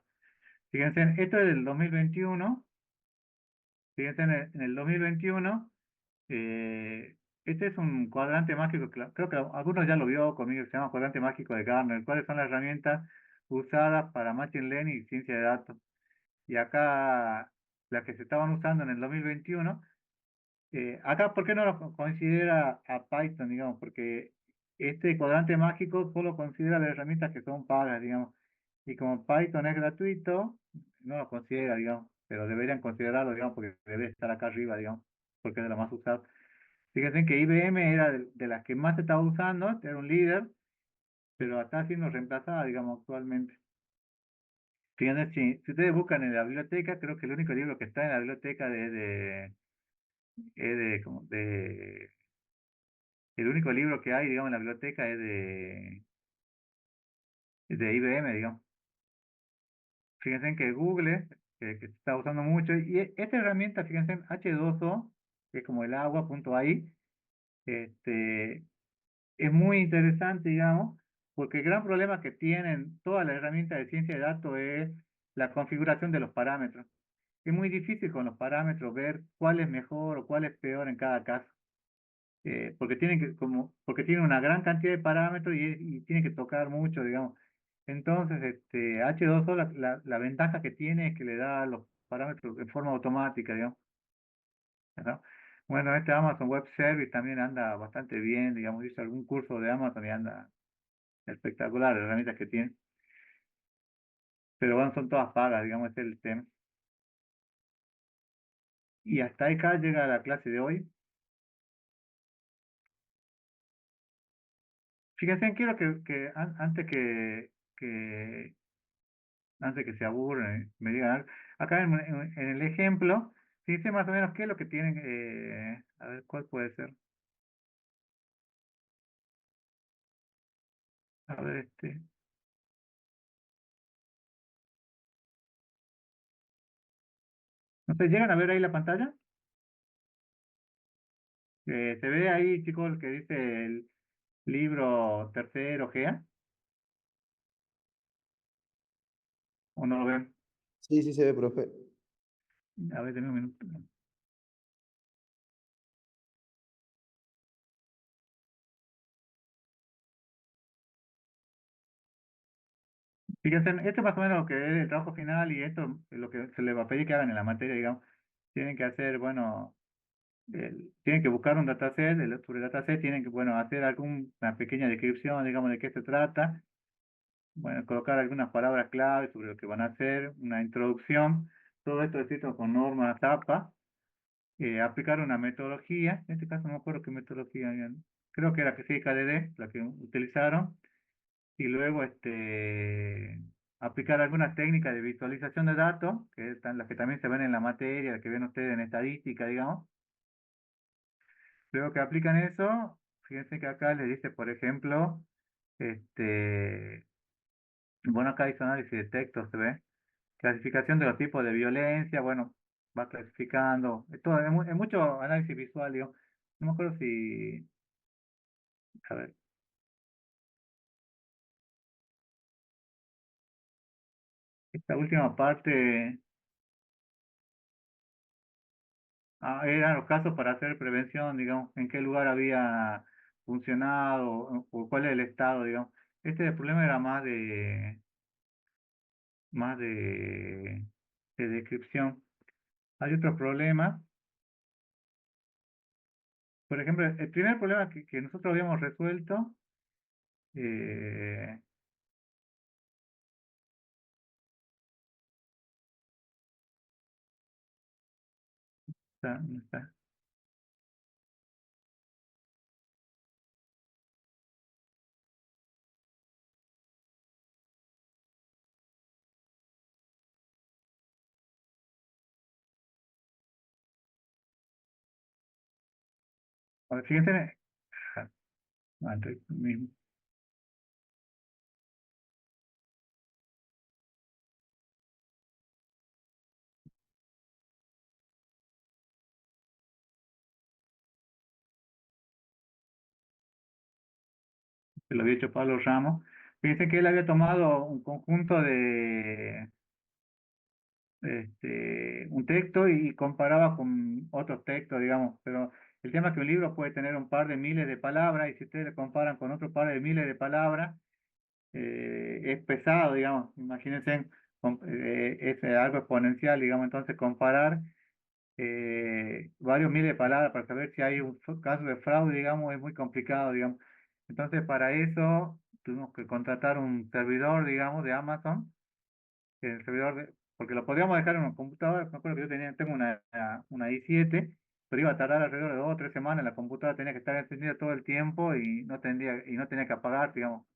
Fíjense, esto es del 2021. Fíjense, en el 2021, este es un cuadrante mágico, creo que algunos ya lo vio conmigo, se llama cuadrante mágico de Gartner. ¿Cuáles son las herramientas usadas para Machine Learning y ciencia de datos? Y acá, las que se estaban usando en el 2021, acá, ¿por qué no lo considera a Python, digamos? Porque este cuadrante mágico solo considera las herramientas que son pagas, digamos. Y como Python es gratuito, no lo considera, digamos. pero deberían considerarlo, digamos, porque debe estar acá arriba, digamos, porque es de la más usada. Fíjense que IBM era de las que más se estaba usando, era un líder, pero está siendo reemplazada, digamos, actualmente. Fíjense, si ustedes buscan en la biblioteca, creo que el único libro que está en la biblioteca el único libro que hay, digamos, en la biblioteca es de IBM, digamos. Fíjense que Google, que se está usando mucho, y esta herramienta, fíjense, H2O, que es como el agua.ai, este, es muy interesante, digamos, porque el gran problema que tienen todas las herramientas de ciencia de datos es la configuración de los parámetros. Es muy difícil con los parámetros ver cuál es mejor o cuál es peor en cada caso. Porque tienen una gran cantidad de parámetros y tienen que tocar mucho, digamos. Entonces, H2O, la ventaja que tiene es que le da los parámetros de forma automática, digamos. ¿No? Bueno, este Amazon Web Service también anda bastante bien, digamos, hice algún curso de Amazon y anda espectacular, las herramientas que tiene. Pero bueno, son todas pagas, digamos, ese es el tema. Y hasta acá llega la clase de hoy. Fíjense, quiero que antes que se aburren, me digan algo. Acá en el ejemplo, fíjense más o menos qué es lo que tienen, a ver, ¿cuál puede ser? A ver, ¿no se llegan a ver ahí la pantalla? ¿Se ve ahí, chicos, que dice el libro tercero GEA? ¿O no lo ven? Sí, sí se ve, profe. A ver, denme un minuto. Fíjense, esto es más o menos lo que es el trabajo final y esto es lo que se les va a pedir que hagan en la materia, digamos. Tienen que hacer, bueno, tienen que buscar un dataset, sobre el dataset tienen que, bueno, hacer alguna pequeña descripción, digamos, de qué se trata. Bueno, colocar algunas palabras clave sobre lo que van a hacer, una introducción. Todo esto escrito con normas APA. Aplicar una metodología. En este caso no me acuerdo qué metodología. Creo que era que sí, KDD, la que utilizaron. Y luego aplicar algunas técnicas de visualización de datos, que están las que también se ven en la materia, las que ven ustedes en estadística, digamos. Luego que aplican eso, fíjense que acá les dice, por ejemplo, bueno, acá hizo análisis de texto, se ve. Clasificación de los tipos de violencia, bueno, va clasificando. Es mucho análisis visual, digo. No me acuerdo si, a ver, esta última parte, eran los casos para hacer prevención, digamos, en qué lugar había funcionado o cuál es el estado, digamos. Este problema era más de descripción. Hay otro problema. Por ejemplo, el primer problema que nosotros habíamos resuelto, eh, ¿dónde está? A ver, fíjense, antes mismo. Se lo había hecho Pablo Ramos. Fíjense que él había tomado un conjunto un texto y comparaba con otros textos, digamos, pero el tema es que un libro puede tener un par de miles de palabras y si ustedes le comparan con otro par de miles de palabras, es pesado, digamos, imagínense, es algo exponencial, digamos, entonces comparar varios miles de palabras para saber si hay un caso de fraude, digamos, es muy complicado, digamos. Entonces, para eso tuvimos que contratar un servidor, digamos, de Amazon. El servidor porque lo podríamos dejar en una computadora. Me acuerdo que tengo una i7, pero iba a tardar alrededor de 2 o 3 semanas. La computadora tenía que estar encendida todo el tiempo y no tenía que apagar, digamos.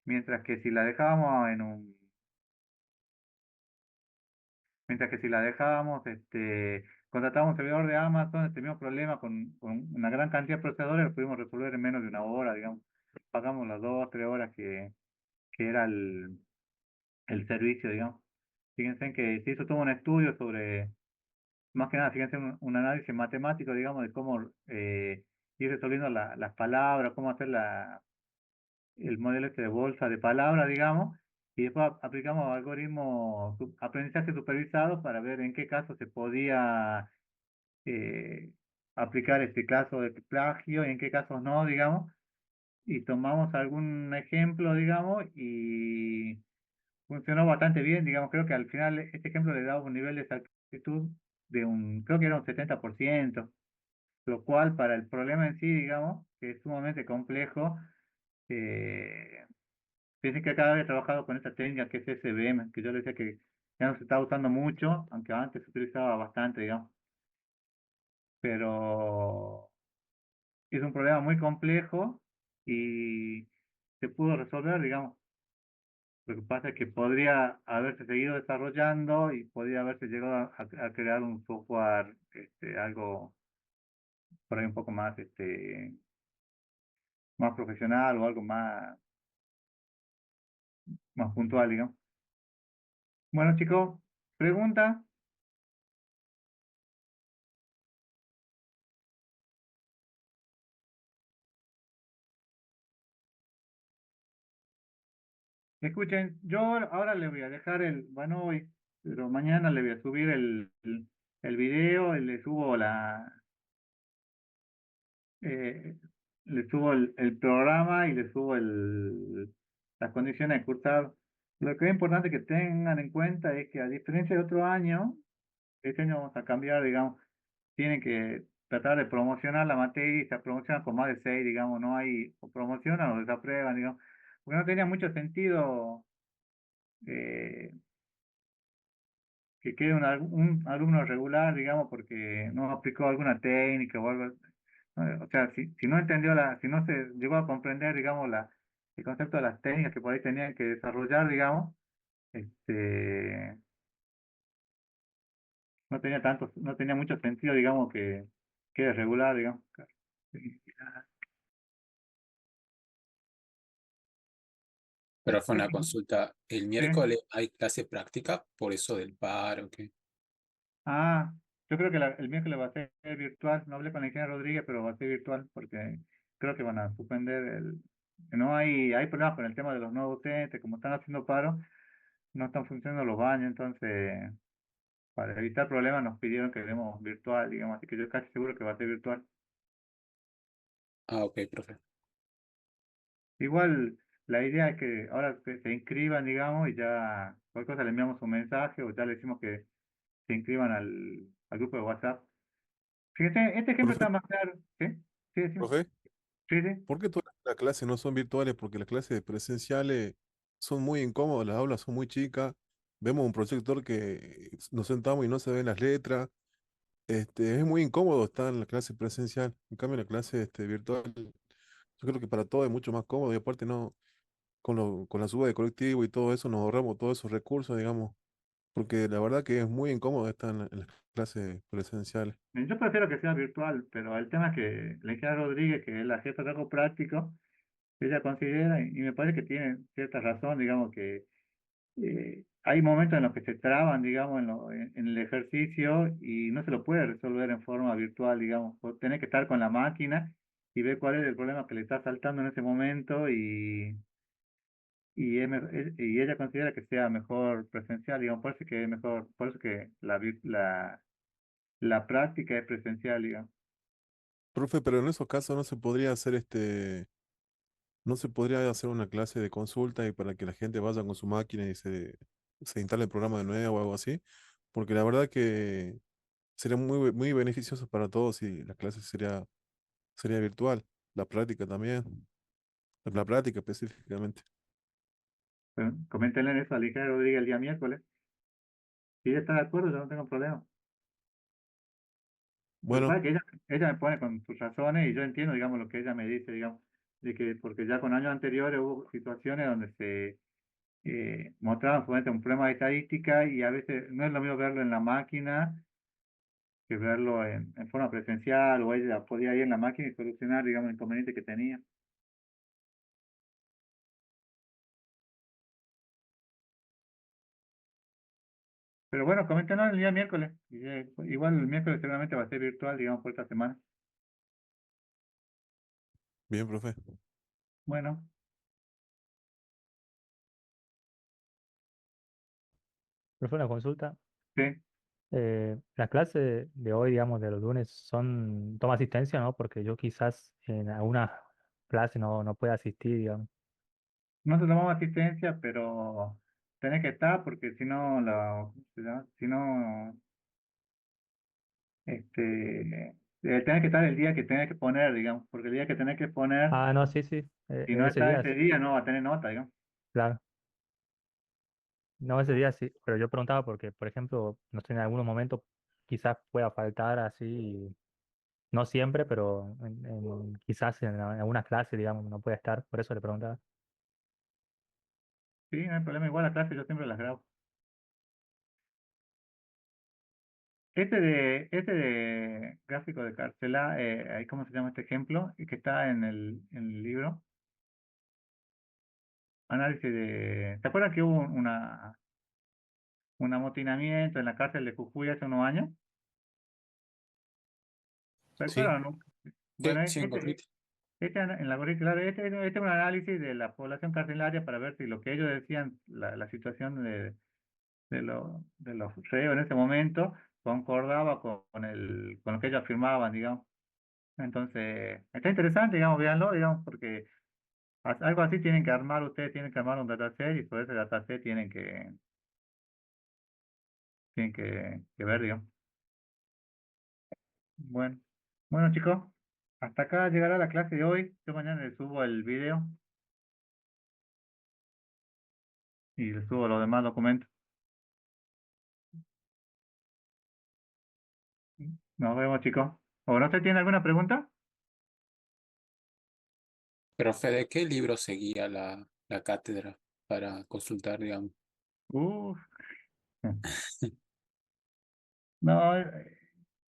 Mientras que si la dejábamos mientras que si la dejábamos, contratábamos un servidor de Amazon, el mismo problema con una gran cantidad de procesadores, lo pudimos resolver en menos de una hora, digamos. Pagamos las 2 o 3 horas que era el servicio, digamos. Fíjense en que se hizo todo un estudio sobre, más que nada, fíjense, un análisis matemático, digamos, de cómo ir resolviendo las palabras, cómo hacer el modelo de bolsa de palabras, digamos, y después aplicamos algoritmos, aprendizaje supervisado para ver en qué caso se podía eh, aplicar este caso de plagio y en qué casos no, digamos, y tomamos algún ejemplo, digamos, y funcionó bastante bien, digamos, creo que al final este ejemplo le daba un nivel de exactitud creo que era un 70%, lo cual para el problema en sí, digamos, que es sumamente complejo, eh, fíjense que cada vez he trabajado con esta técnica que es SVM, que yo le decía que ya no se está usando mucho, aunque antes se utilizaba bastante, digamos, pero es un problema muy complejo y se pudo resolver, digamos. Lo que pasa es que podría haberse seguido desarrollando y podría haberse llegado a crear un software, algo por ahí un poco más, más profesional o algo más puntual, digamos. Bueno, chicos, pregunta. Escuchen, yo ahora le voy a dejar bueno, hoy, pero mañana le voy a subir el video y eh, le subo el programa y le subo las condiciones de cursado. Lo que es importante que tengan en cuenta es que a diferencia de otro año, este año vamos a cambiar, digamos, tienen que tratar de promocionar la materia y se promociona con más de 6, digamos, no hay, o promocionan o desaprueban, digamos, porque no tenía mucho sentido eh, que quede un alumno regular, digamos, porque no aplicó alguna técnica o algo. O sea, si no entendió si no se llegó a comprender, digamos, el concepto de las técnicas que por ahí tenían que desarrollar, digamos, este, no tenía mucho sentido, digamos, que quede regular, digamos. Pero fue una consulta. El Sí. miércoles hay clase práctica por eso del paro, ¿qué? Ah, yo creo que el miércoles va a ser virtual. No hablé con la ingeniera Rodríguez, pero va a ser virtual porque creo que van a suspender no hay problemas con el tema de los nuevos docentes, como están haciendo paro, no están funcionando los baños, entonces para evitar problemas nos pidieron que demos virtual, digamos, así que yo casi seguro que va a ser virtual. Ah, ok, profe. Igual la idea es que ahora se inscriban, digamos, y ya cualquier cosa le enviamos un mensaje o ya le decimos que se inscriban al grupo de WhatsApp. Fíjate, este ejemplo Profe, está más claro, ¿sí? Sí, decimos. profe, Sí, sí. ¿por qué todas las clases no son virtuales? Porque las clases presenciales son muy incómodas, las aulas son muy chicas. Vemos un proyector que nos sentamos y no se ven las letras. Es muy incómodo estar en la clase presencial. En cambio, en la clase virtual, yo creo que para todo es mucho más cómodo y aparte no, con la suba de colectivo y todo eso nos ahorramos todos esos recursos, digamos, porque la verdad que es muy incómodo estar en las clases presenciales. Yo prefiero que sea virtual, pero el tema es que la ingeniera Rodríguez, que es la jefa de trabajo práctico, ella considera, y me parece que tiene cierta razón, digamos, que hay momentos en los que se traban, digamos, en el ejercicio y no se lo puede resolver en forma virtual, digamos. Vos tenés que estar con la máquina y ver cuál es el problema que le está saltando en ese momento y ella considera que sea mejor presencial, digamos, por eso que es mejor, por eso que la práctica es presencial, digamos. Profe, pero en esos casos no se podría hacer no se podría hacer una clase de consulta y para que la gente vaya con su máquina y se instale el programa de nuevo o algo así, porque la verdad que sería muy beneficioso para todos si la clase sería virtual, la práctica también, la práctica específicamente. Bueno, coméntenle eso a la ingeniera Rodríguez el día miércoles. Si ella está de acuerdo, yo no tengo problema. Lo que Bueno, pasa es que ella me pone con sus razones y yo entiendo, digamos, lo que ella me dice, digamos, de que porque ya con años anteriores hubo situaciones donde se mostraban justamente un problema de estadística y a veces no es lo mismo verlo en la máquina que verlo en forma presencial o ella podía ir en la máquina y solucionar, digamos, el inconveniente que tenía. Pero bueno, coméntenos el día miércoles. Igual el miércoles seguramente va a ser virtual, digamos, por esta semana. bien, profe. Bueno, Profe, una consulta. sí. Las clases de hoy, digamos, de los lunes, toma asistencia, ¿no? Porque yo quizás en alguna clase no pueda asistir, digamos. No se tomamos asistencia, pero tenés que estar porque si no, si no, tenés que estar el día que tenés que poner, digamos, porque el día que tenés que poner, Ah, no, sí, sí. si no Ese está día, ese día, no va a tener nota, digamos. claro. No, ese día sí. Pero yo preguntaba porque, por ejemplo, no sé, en algunos momentos quizás pueda faltar así, no siempre, pero quizás en algunas clases, digamos, no pueda estar. Por eso le preguntaba. Sí, no hay problema, igual la clase yo siempre las grabo. Este de gráfico de Carcela, ahí ¿cómo se llama este ejemplo? Y que está en el libro. Análisis de... ¿Se acuerdan que hubo un amotinamiento en la cárcel de Jujuy hace unos años? ¿Se Sí, acuerdan, no? sí, Bueno, sí, en gorrito. en la corriente, claro, este es un análisis de la población carcelaria para ver si lo que ellos decían, la situación de los reos en ese momento, concordaba con lo que ellos afirmaban, digamos. Entonces, está interesante, digamos, véanlo, digamos, porque algo así tienen que armar, ustedes tienen que armar un dataset y sobre ese dataset tienen que ver, digamos. Bueno, bueno chicos, hasta acá llegará la clase de hoy. Yo mañana les subo el video y les subo los demás documentos. Nos vemos chicos. ¿O no se tiene alguna pregunta? Profe, ¿de qué libro seguía la cátedra para consultar, digamos? Uf. No,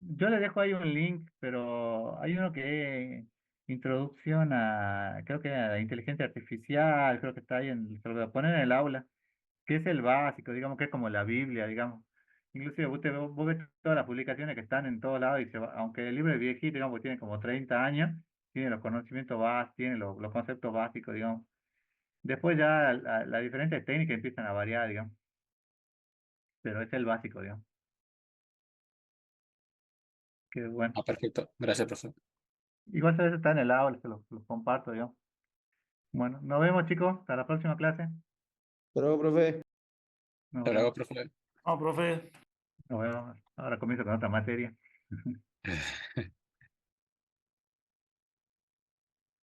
yo le dejo ahí un link, pero hay uno que es introducción creo que a la inteligencia artificial, creo que está ahí, se lo voy a poner en el aula, que es el básico, digamos que es como la Biblia, digamos. Inclusive vos ves todas las publicaciones que están en todos lados y aunque el libro es viejito, digamos, que tiene como 30 años, tiene los conocimientos básicos, tiene los conceptos básicos, digamos. Después ya las diferentes técnicas empiezan a variar, digamos, pero es el básico, digamos. Que bueno. Ah, perfecto. Gracias, profe. Igual eso está en el aula, se los comparto, digamos. Bueno, nos vemos chicos, hasta la próxima clase. Pero, profe. Nos Hasta luego, vemos. profe. No, profe. Nos vemos. Ahora comienzo con otra materia.